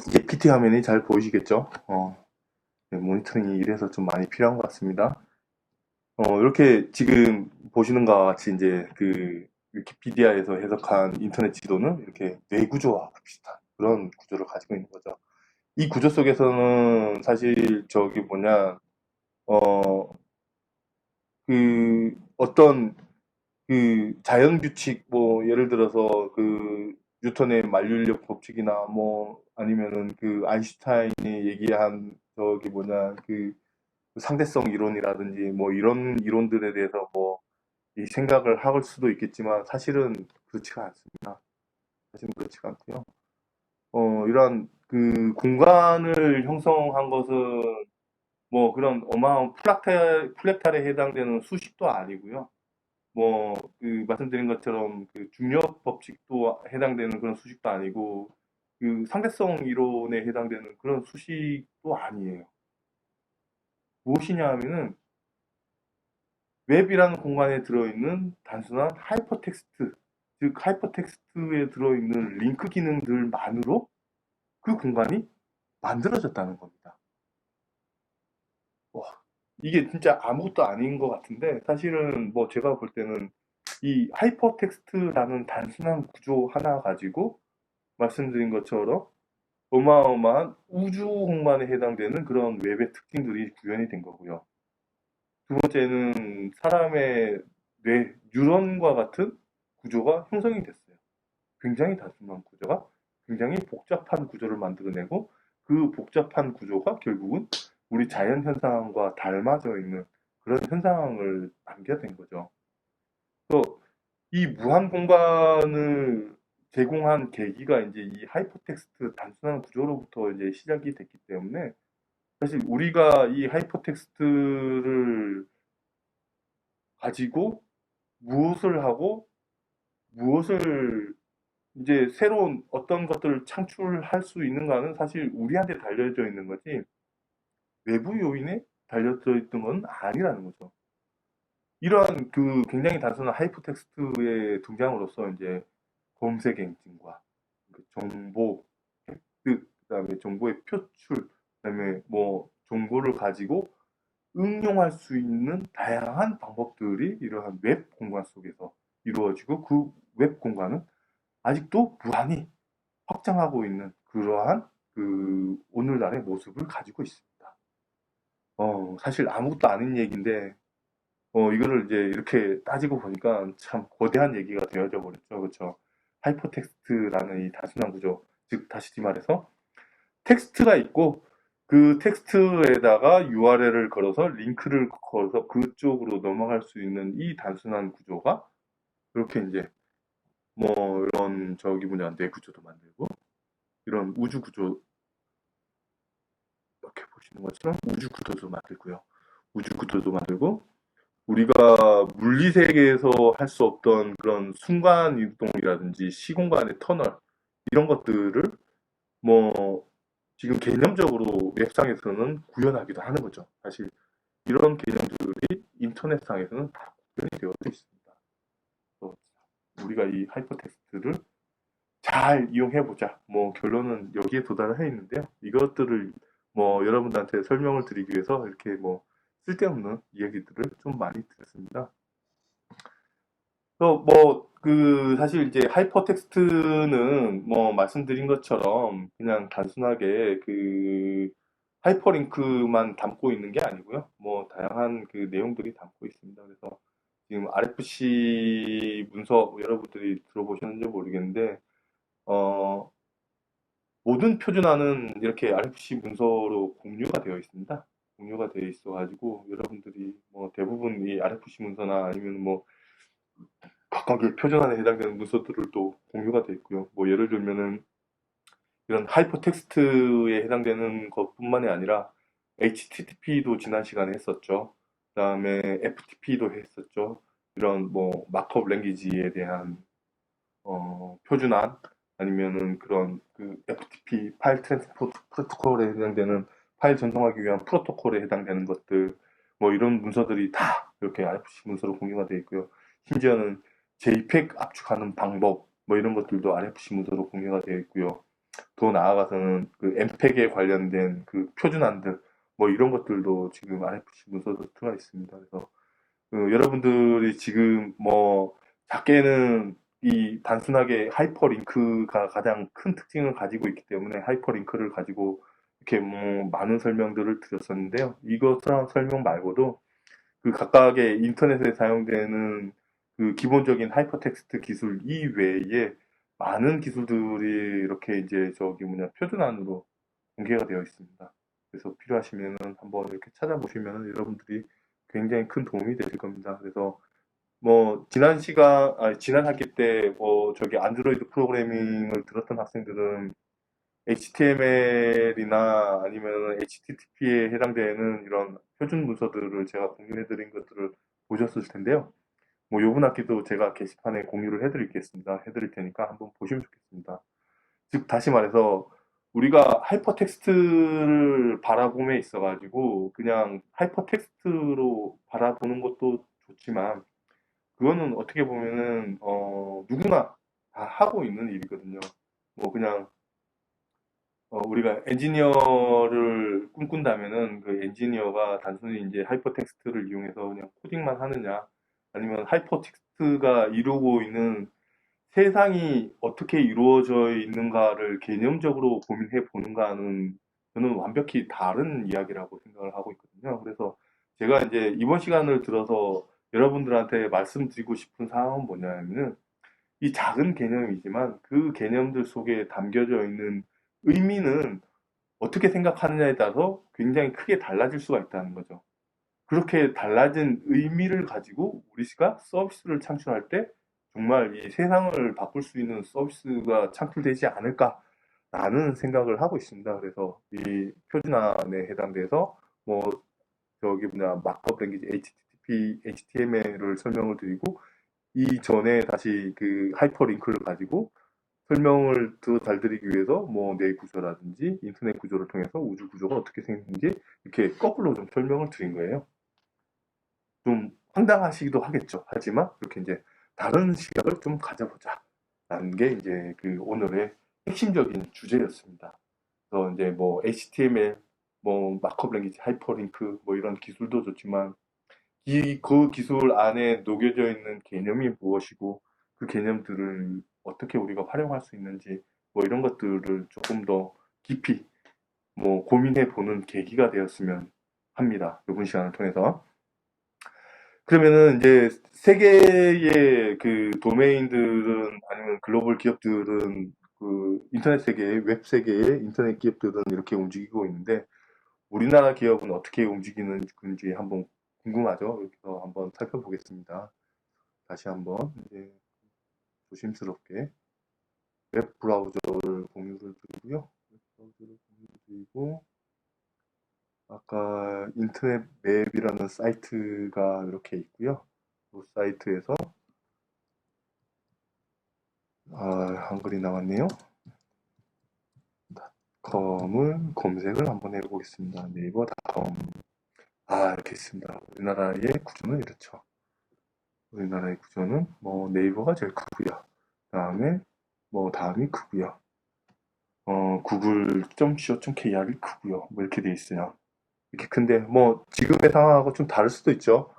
이제 PT 화면이 잘 보이시겠죠? 네, 모니터링이 이래서 좀 많이 필요한 것 같습니다. 이렇게 지금 보시는 것과 같이 이제 그 위키피디아에서 해석한 인터넷 지도는 이렇게 뇌구조와 비슷한 그런 구조를 가지고 있는 거죠. 이 구조 속에서는 사실 저기 뭐냐, 어, 어떤 그 자연 규칙, 뭐 예를 들어서 그 뉴턴의 만류인력 법칙이나 뭐 아니면은 그 아인슈타인이 얘기한 저기 뭐냐 그 상대성 이론이라든지 뭐 이런 이론들에 대해서 뭐 이 생각을 할 수도 있겠지만 사실은 그렇지가 않습니다. 사실은 그렇지가 않고요. 이러한 그 공간을 형성한 것은 뭐 그런 어마어마한 플렉탈에 해당되는 수식도 아니고요. 뭐 그 말씀드린 것처럼 그 중력 법칙도 해당되는 그런 수식도 아니고 그 상대성 이론에 해당되는 그런 수식도 아니에요. 무엇이냐 하면은 웹이라는 공간에 들어있는 단순한 하이퍼텍스트, 즉 하이퍼텍스트에 들어있는 링크 기능들만으로 그 공간이 만들어졌다는 겁니다. 와, 이게 진짜 아무것도 아닌 것 같은데 사실은 뭐 제가 볼 때는 이 하이퍼텍스트라는 단순한 구조 하나 가지고 말씀드린 것처럼 어마어마한 우주 공간에 해당되는 그런 웹의 특징들이 구현이 된 거고요. 두 번째는 사람의 뇌, 뉴런과 같은 구조가 형성이 됐어요. 굉장히 단순한 구조가 굉장히 복잡한 구조를 만들어내고 그 복잡한 구조가 결국은 우리 자연 현상과 닮아져 있는 그런 현상을 남겨낸 거죠. 그래서 이 무한 공간을 제공한 계기가 이제 이 하이퍼텍스트 단순한 구조로부터 이제 시작이 됐기 때문에 사실 우리가 이 하이퍼텍스트를 가지고 무엇을 하고 무엇을 이제 새로운 어떤 것들을 창출할 수 있는가는 사실 우리한테 달려져 있는 거지 외부 요인에 달려져 있던 건 아니라는 거죠. 이러한 그 굉장히 단순한 하이퍼텍스트의 등장으로써 이제 검색 엔진과 그 정보 획득, 그다음에 정보의 표출, 그다음에 뭐 정보를 가지고 응용할 수 있는 다양한 방법들이 이러한 웹 공간 속에서 이루어지고 그 웹 공간은 아직도 무한히 확장하고 있는 그러한 그 오늘날의 모습을 가지고 있습니다. 사실 아무것도 아닌 얘기인데 이거를 이제 이렇게 따지고 보니까 참 거대한 얘기가 되어져 버렸죠. 그렇죠? 하이퍼텍스트라는 이 단순한 구조, 즉 다시 말해서 텍스트가 있고 그 텍스트에다가 URL을 걸어서 링크를 걸어서 그쪽으로 넘어갈 수 있는 이 단순한 구조가 이렇게 이제 뭐 이런 저기 뭐냐 뇌 구조도 만들고 이런 우주 구조 이렇게 보시는 것처럼 우주 구조도 만들고요. 우주 구조도 만들고 우리가 물리 세계에서 할 수 없던 그런 순간 이동이라든지 시공간의 터널 이런 것들을 뭐 지금 개념적으로 웹상에서는 구현하기도 하는 거죠. 사실 이런 개념들이 인터넷상에서는 다 구현이 되어 있습니다. 그래서 우리가 이 하이퍼텍스트를 잘 이용해보자. 뭐 결론은 여기에 도달을 해 있는데요. 이것들을 뭐 여러분들한테 설명을 드리기 위해서 이렇게 뭐 쓸데없는 이야기들을 좀 많이 드렸습니다. 그, 사실 이제 하이퍼텍스트는 뭐 말씀드린 것처럼 그냥 단순하게 그 하이퍼링크만 담고 있는 게 아니고요. 뭐 다양한 그 내용들이 담고 있습니다. 그래서 지금 RFC 문서 여러분들이 들어보셨는지 모르겠는데, 어, 모든 표준화는 이렇게 RFC 문서로 공유가 되어 있습니다. 공유가 되어 있어가지고 여러분들이 뭐 대부분 이 RFC 문서나 아니면 뭐 각각의 표준안에 해당되는 문서들을 또 공유가 되어 있고요. 뭐 예를 들면은 이런 하이퍼텍스트에 해당되는 것뿐만이 아니라 HTTP도 지난 시간에 했었죠. 그다음에 FTP도 했었죠. 이런 뭐 마크업 랭귀지에 대한 표준안 아니면은 그런 그 FTP 파일 트랜스포트 프로토콜에 해당되는 파일 전송하기 위한 프로토콜에 해당되는 것들 뭐 이런 문서들이 다 이렇게 RFC 문서로 공유가 되어 있고요. 심지어는 JPEG 압축하는 방법 뭐 이런 것들도 RFC 문서로 공유가 되어 있고요. 더 나아가서는 그 MPEG에 관련된 그 표준안들 뭐 이런 것들도 지금 RFC 문서도 들어가 있습니다. 그래서 여러분들이 지금 뭐 작게는 이 단순하게 하이퍼링크가 가장 큰 특징을 가지고 있기 때문에 하이퍼링크를 가지고 이렇게 뭐 많은 설명들을 드렸었는데요. 이것랑 설명 말고도 그 각각의 인터넷에 사용되는 그 기본적인 하이퍼텍스트 기술 이외에 많은 기술들이 이렇게 이제 저기 뭐냐 표준안으로 공개가 되어 있습니다. 그래서 필요하시면은 한번 이렇게 찾아보시면 여러분들이 굉장히 큰 도움이 되실 겁니다. 그래서 뭐 지난 학기 때 뭐 저기 안드로이드 프로그래밍을 들었던 학생들은 HTML이나 아니면 HTTP에 해당되는 이런 표준 문서들을 제가 공유해 드린 것들을 보셨을 텐데요. 뭐 요번 학기도 제가 게시판에 공유를 해드릴 테니까 한번 보시면 좋겠습니다. 즉 다시 말해서 우리가 하이퍼텍스트를 바라봄에 있어가지고 그냥 하이퍼텍스트로 바라보는 것도 좋지만 그거는 어떻게 보면은 누구나 다 하고 있는 일이거든요. 뭐 그냥 우리가 엔지니어를 꿈꾼다면은 그 엔지니어가 단순히 이제 하이퍼텍스트를 이용해서 그냥 코딩만 하느냐 아니면 하이퍼텍스트가 이루고 있는 세상이 어떻게 이루어져 있는가를 개념적으로 고민해 보는가는 저는 완벽히 다른 이야기라고 생각을 하고 있거든요. 그래서 제가 이제 이번 시간을 들어서 여러분들한테 말씀드리고 싶은 사항은 뭐냐면은 이 작은 개념이지만 그 개념들 속에 담겨져 있는 의미는 어떻게 생각하느냐에 따라서 굉장히 크게 달라질 수가 있다는 거죠. 그렇게 달라진 의미를 가지고 우리가 서비스를 창출할 때 정말 이 세상을 바꿀 수 있는 서비스가 창출되지 않을까라는 생각을 하고 있습니다. 그래서 이 표준안에 해당돼서 뭐 저기 뭐냐 마크업 랭귀지 HTTP, HTML을 설명을 드리고 이전에 다시 그 하이퍼링크를 가지고 설명을 더 잘 드리기 위해서 뭐 뇌 구조라든지 인터넷 구조를 통해서 우주 구조가 어떻게 생기는지 이렇게 거꾸로 좀 설명을 드린 거예요. 좀 황당하시기도 하겠죠. 하지만 그렇게 이제 다른 시각을 좀 가져보자. 라는 게 이제 그 오늘의 핵심적인 주제였습니다. 그래서 이제 뭐 HTML, 뭐 마크업 랭귀지, 하이퍼링크 뭐 이런 기술도 좋지만 그 기술 안에 녹여져 있는 개념이 무엇이고 그 개념들을 어떻게 우리가 활용할 수 있는지 뭐 이런 것들을 조금 더 깊이 뭐 고민해 보는 계기가 되었으면 합니다. 이번 시간을 통해서. 그러면은 이제 세계의 그 도메인들은 아니면 글로벌 기업들은 그 인터넷 세계, 웹 세계의 인터넷 기업들은 이렇게 움직이고 있는데 우리나라 기업은 어떻게 움직이는지 한번 궁금하죠? 그래서 한번 살펴보겠습니다. 다시 한번 이제 조심스럽게 웹 브라우저를 공유를 드리고요. 웹 브라우저를 공유를 드리고 아까 인터넷 맵이라는 사이트가 이렇게 있고요. 그 사이트에서 한글이 나왔네요. 컴을 검색을 한번 해보겠습니다. 네이버닷컴. 이렇게 있습니다. 우리나라의 구조는 이렇죠. 우리나라의 구조는 뭐 네이버가 제일 크고요. 다음에 뭐 다음이 크고요. 구글.co.kr이 크고요. 뭐 이렇게 돼 있어요. 이렇게 큰데 뭐 지금의 상황하고 좀 다를 수도 있죠.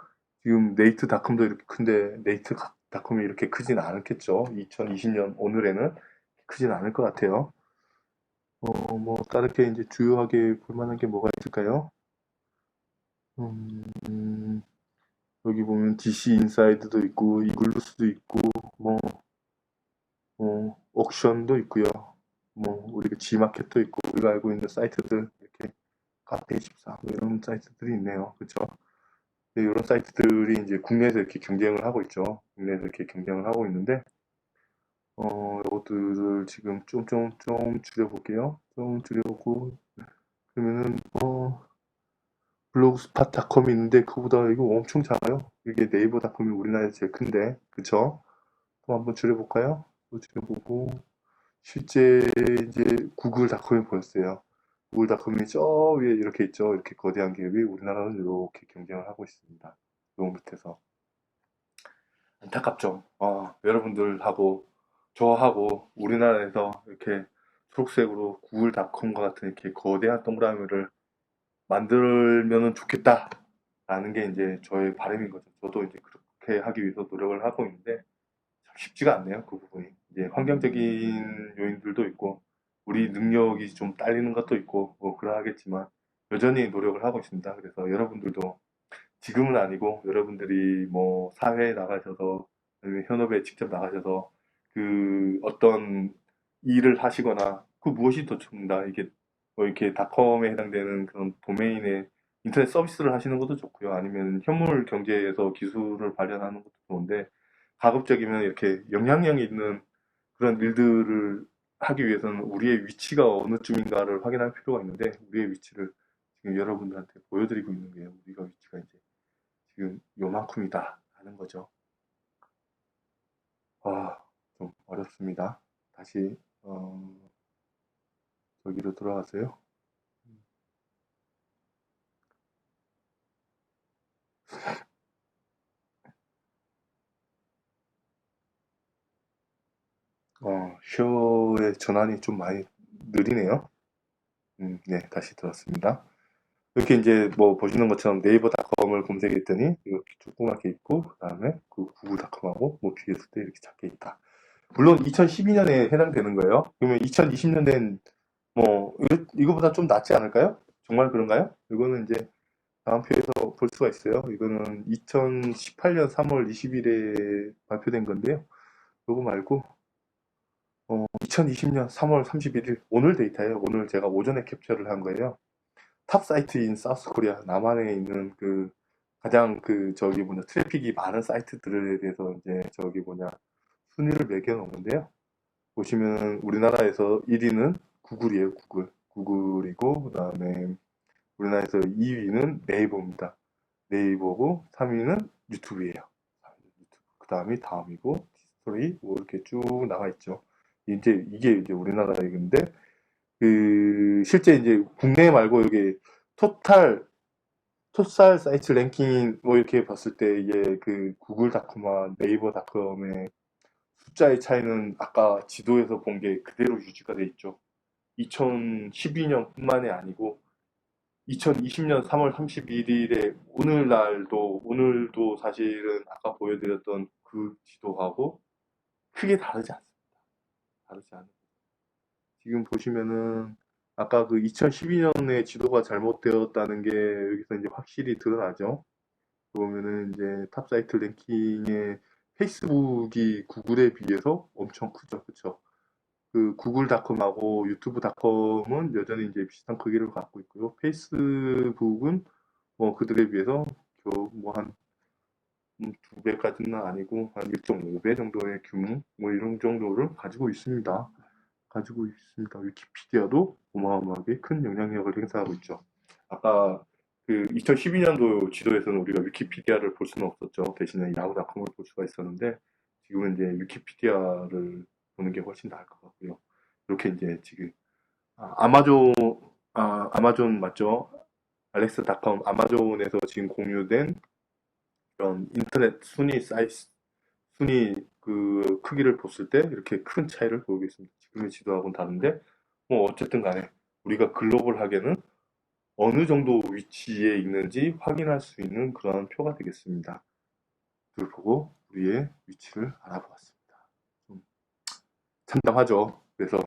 지금 네이트닷컴도 이렇게 큰데 네이트닷컴이 이렇게 크진 않겠죠. 2020년 오늘에는 크진 않을 것 같아요. 뭐 다르게 이제 주요하게 볼 만한 게 뭐가 있을까요? 음, 여기 보면 DC 인사이드도 있고 이글루스도 있고 뭐 옥션도 있고요. 뭐 우리가 G마켓도 있고 우리가 알고 있는 사이트들 이렇게 카페24 뭐 이런 사이트들이 있네요. 그렇죠? 이런 사이트들이 이제 국내에서 이렇게 경쟁을 하고 있죠. 국내에서 이렇게 경쟁을 하고 있는데 이것들을 지금 좀 줄여볼게요. 좀 줄여보고 그러면은 블로그스팟닷컴이 있는데 그보다 이거 엄청 작아요. 이게 네이버닷컴이 우리나라에서 제일 큰데 그쵸? 또 한번 줄여볼까요? 또 줄여보고 실제 이제 구글닷컴이 보였어요. 구글닷컴이 저 위에 이렇게 있죠. 이렇게 거대한 기업이 우리나라는 이렇게 경쟁을 하고 있습니다. 요 밑에서 안타깝죠. 여러분들하고 저하고 우리나라에서 이렇게 초록색으로 구글닷컴과 같은 이렇게 거대한 동그라미를 만들면은 좋겠다라는 게 이제 저의 바람인 거죠. 저도 이제 그렇게 하기 위해서 노력을 하고 있는데 참 쉽지가 않네요. 그 부분이. 이제 환경적인 요인들도 있고 우리 능력이 좀 딸리는 것도 있고 뭐 그러하겠지만 여전히 노력을 하고 있습니다. 그래서 여러분들도 지금은 아니고 여러분들이 뭐 사회에 나가셔서 아니면 현업에 직접 나가셔서 그 어떤 일을 하시거나 그 무엇이 더 좋습니다. 이게 뭐 이렇게 닷컴에 해당되는 그런 도메인의 인터넷 서비스를 하시는 것도 좋고요. 아니면 현물 경제에서 기술을 발견하는 것도 좋은데 가급적이면 이렇게 영향력 있는 그런 일들을 하기 위해서는 우리의 위치가 어느 쪽인가를 확인할 필요가 있는데 우리의 위치를 지금 여러분들한테 보여드리고 있는 게 우리가 위치가 이제 지금 요만큼이다 하는 거죠. 아, 좀 어렵습니다. 다시 저기로 돌아가세요. 쉐어의 전환이 좀 많이 느리네요. 네, 다시 들었습니다. 이렇게 이제 뭐 보시는 것처럼 네이버닷컴을 검색했더니 이렇게 조그맣게 있고 그다음에 그 구글닷컴하고 뭐 비교했을 때 이렇게 작게 있다. 물론 2012년에 해당되는 거예요. 그러면 2020년엔 뭐 이거보다 좀 낫지 않을까요? 정말 그런가요? 이거는 이제 다음 표에서 볼 수가 있어요. 이거는 2018년 3월 20일에 발표된 건데요. 이거 말고 2020년 3월 31일 오늘 데이터예요. 오늘 제가 오전에 캡처를 한 거예요. 탑 사이트인 사우스 코리아 남한에 있는 그 가장 그 저기 뭐냐 트래픽이 많은 사이트들에 대해서 이제 저기 뭐냐 순위를 매겨 놓는데요. 보시면 우리나라에서 1위는 구글이에요. 구글이고 그다음에 우리나라에서 2위는 네이버입니다. 네이버고 3위는 유튜브예요. 그 다음이 다음이고 스토리 뭐 이렇게 쭉 나가 있죠. 이제 이게 이제 우리나라 얘기인데 그 실제 이제 국내 말고 여기 토탈 토탈 사이트 랭킹 뭐 이렇게 봤을 때 이게 그 구글닷컴과 네이버닷컴의 숫자의 차이는 아까 지도에서 본 게 그대로 유지가 돼 있죠. 2012년뿐만이 아니고 2020년 3월 31일에 오늘도 사실은 아까 보여드렸던 그 지도하고 크게 다르지 않습니다. 다르지 않아요. 지금 보시면은 아까 그 2012년에 지도가 잘못되었다는 게 여기서 이제 확실히 드러나죠. 보면은 이제 탑 사이트 랭킹에 페이스북이 구글에 비해서 엄청 크죠. 그쵸? 그 구글닷컴하고 유튜브닷컴은 여전히 이제 비슷한 크기를 갖고 있고요. 페이스북은 뭐 그들에 비해서 겨우 뭐한 두 배까지는 아니고 한 1.5배 정도의 규모 뭐 이런 정도를 가지고 있습니다. 가지고 있습니다. 위키피디아도 어마어마하게 큰 영향력을 행사하고 있죠. 아까 그 2012년도 지도에서는 우리가 위키피디아를 볼 수는 없었죠. 대신에 야후닷컴을 볼 수가 있었는데 지금은 이제 위키피디아를 보는 게 훨씬 나을 것 같고요. 이렇게 이제 지금 아마존 아마존 맞죠? 알렉스닷컴 아마존에서 지금 공유된 그런 인터넷 순위 그 크기를 봤을 때 이렇게 큰 차이를 보이고 있습니다. 지금의 지도하고는 다른데 뭐 어쨌든 간에 우리가 글로벌하게는 어느 정도 위치에 있는지 확인할 수 있는 그러한 표가 되겠습니다. 그걸 보고 우리의 위치를 알아보았습니다. 좀 참담하죠. 그래서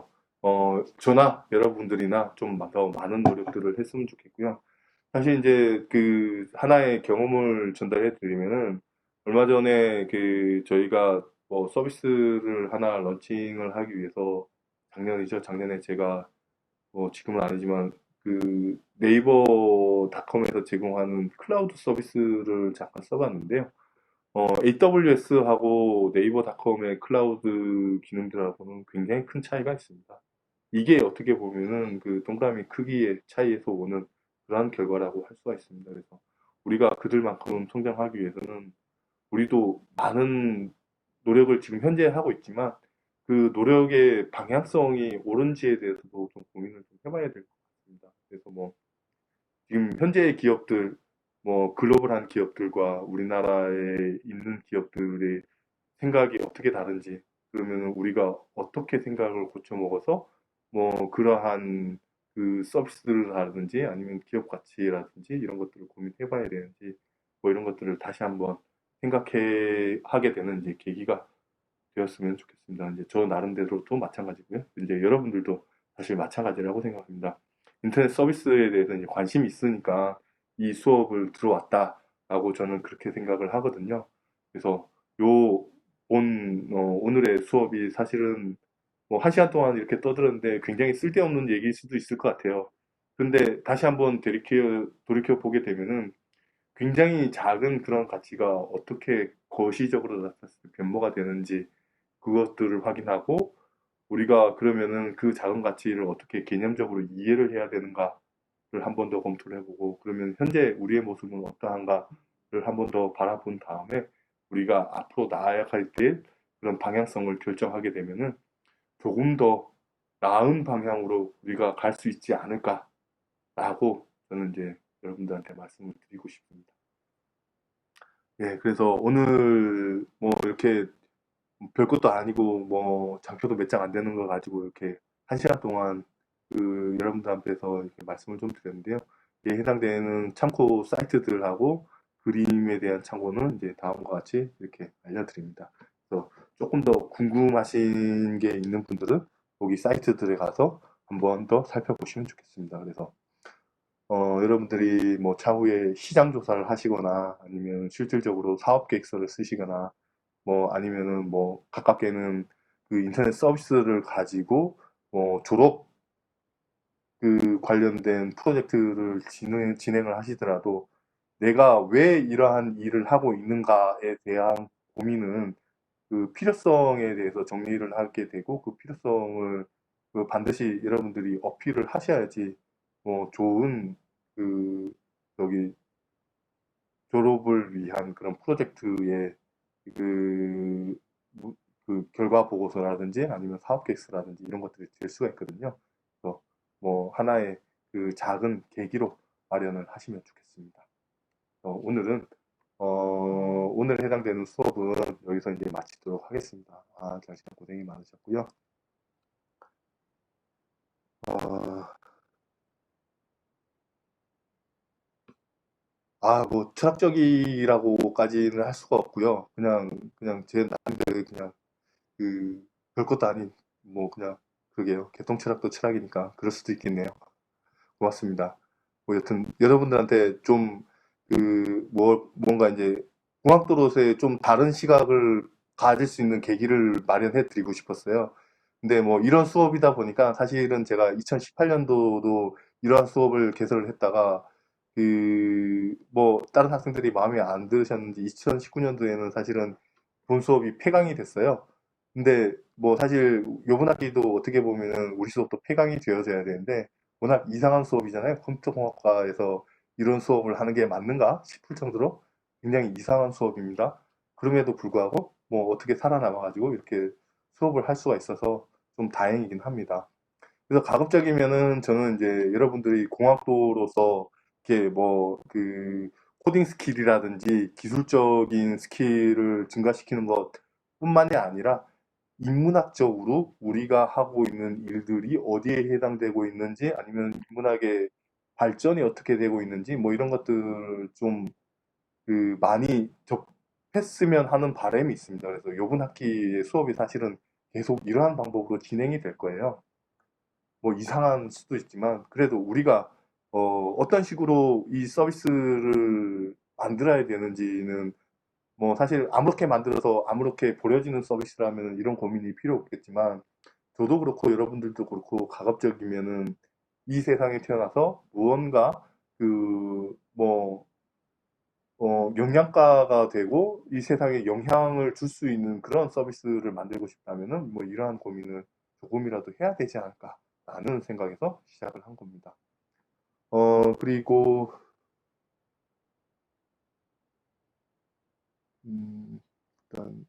저나 여러분들이나 좀 더 많은 노력들을 했으면 좋겠고요. 사실 이제 그 하나의 경험을 전달해 드리면은 얼마 전에 그 저희가 뭐 서비스를 하나 런칭을 하기 위해서 작년이죠. 작년에 제가 뭐 지금은 아니지만 그 네이버닷컴에서 제공하는 클라우드 서비스를 잠깐 써봤는데요. AWS하고 네이버닷컴의 클라우드 기능들하고는 굉장히 큰 차이가 있습니다. 이게 어떻게 보면은 그 동그라미 크기의 차이에서 오는 그러한 결과라고 할 수가 있습니다. 그래서 우리가 그들만큼 성장하기 위해서는 우리도 많은 노력을 지금 현재 하고 있지만 그 노력의 방향성이 옳은지에 대해서도 좀 고민을 좀 해봐야 될 것 같습니다. 그래서 뭐 지금 현재의 기업들, 뭐 글로벌한 기업들과 우리나라에 있는 기업들의 생각이 어떻게 다른지, 그러면 우리가 어떻게 생각을 고쳐 먹어서 뭐 그러한 그 서비스라든지 아니면 기업 가치라든지 이런 것들을 고민해 봐야 되는지 뭐 이런 것들을 다시 한번 생각해 하게 되는 이제 계기가 되었으면 좋겠습니다. 이제 저 나름대로 또 마찬가지고요. 이제 여러분들도 사실 마찬가지라고 생각합니다. 인터넷 서비스에 대해서 이제 관심이 있으니까 이 수업을 들어왔다라고 저는 그렇게 생각을 하거든요. 그래서 요 오늘의 수업이 사실은 뭐 한 시간 동안 이렇게 떠들었는데 굉장히 쓸데없는 얘기일 수도 있을 것 같아요. 근데 다시 한번 돌이켜 보게 되면은 굉장히 작은 그런 가치가 어떻게 거시적으로 나타났을 때 변모가 되는지 그것들을 확인하고 우리가 그러면은 그 작은 가치를 어떻게 개념적으로 이해를 해야 되는가를 한 번 더 검토를 해보고 그러면 현재 우리의 모습은 어떠한가를 한 번 더 바라본 다음에 우리가 앞으로 나아야 할 길 그런 방향성을 결정하게 되면은 조금 더 나은 방향으로 우리가 갈 수 있지 않을까라고 저는 이제 여러분들한테 말씀을 드리고 싶습니다. 예, 그래서 오늘 뭐 이렇게 별것도 아니고 뭐 장표도 몇 장 안 되는 거 가지고 이렇게 한 시간 동안 그 여러분들 앞에서 이렇게 말씀을 좀 드렸는데요. 이에 해당되는 참고 사이트들하고 그림에 대한 참고는 이제 다음과 같이 이렇게 알려드립니다. 그래서 조금 더 궁금하신 게 있는 분들은 거기 사이트들에 가서 한번 더 살펴보시면 좋겠습니다. 그래서 여러분들이 뭐 차후에 시장 조사를 하시거나 아니면 실질적으로 사업 계획서를 쓰시거나 뭐 아니면은 뭐 가깝게는 그 인터넷 서비스를 가지고 졸업 그 관련된 프로젝트를 진행을 하시더라도 내가 왜 이러한 일을 하고 있는가에 대한 고민은 그 필요성에 대해서 정리를 하게 되고 그 필요성을 그 반드시 여러분들이 어필을 하셔야지 좋은 그 여기 졸업을 위한 그런 프로젝트의 그, 그 결과 보고서라든지 아니면 사업 계획서라든지 이런 것들이 될 수가 있거든요. 그래서 뭐 하나의 그 작은 계기로 마련을 하시면 좋겠습니다. 오늘은 오늘 해당되는 수업은 여기서 이제 마치도록 하겠습니다. 장시간 고생이 많으셨고요. 어, 뭐 철학적이라고까지는 할 수가 없고요. 그냥 제 나름대로 그냥 그 별것도 아닌 뭐 그냥 그러게요. 개통철학도 철학이니까 그럴 수도 있겠네요. 고맙습니다. 뭐 여튼 여러분들한테 좀 뭔가 이제 공학도로서의 좀 다른 시각을 가질 수 있는 계기를 마련해 드리고 싶었어요. 근데 뭐 이런 수업이다 보니까 사실은 제가 2018년도도 이러한 수업을 개설을 했다가 뭐 다른 학생들이 마음에 안 드셨는지 2019년도에는 사실은 본 수업이 폐강이 됐어요. 근데 뭐 사실 요번 학기도 어떻게 보면은 우리 수업도 폐강이 되어져야 되는데 워낙 이상한 수업이잖아요. 컴퓨터공학과에서 이런 수업을 하는 게 맞는가 싶을 정도로 굉장히 이상한 수업입니다. 그럼에도 불구하고 뭐 어떻게 살아남아가지고 이렇게 수업을 할 수가 있어서 좀 다행이긴 합니다. 그래서 가급적이면은 저는 이제 여러분들이 공학도로서 이렇게 뭐 코딩 스킬이라든지 기술적인 스킬을 증가시키는 것뿐만이 아니라 인문학적으로 우리가 하고 있는 일들이 어디에 해당되고 있는지 아니면 인문학의 발전이 어떻게 되고 있는지 뭐 이런 것들 좀 많이 접했으면 하는 바람이 있습니다. 그래서 이번 학기의 수업이 사실은 계속 이러한 방법으로 진행이 될 거예요. 뭐 이상한 수도 있지만 그래도 우리가 어떤 식으로 이 서비스를 만들어야 되는지는 뭐 사실 아무렇게 만들어서 아무렇게 버려지는 서비스라면 이런 고민이 필요 없겠지만 저도 그렇고 여러분들도 그렇고 가급적이면은 이 세상에 태어나서 무언가 영양가가 되고 이 세상에 영향을 줄 수 있는 그런 서비스를 만들고 싶다면은 뭐 이러한 고민을 조금이라도 해야 되지 않을까라는 생각에서 시작을 한 겁니다. 그리고 음, 일단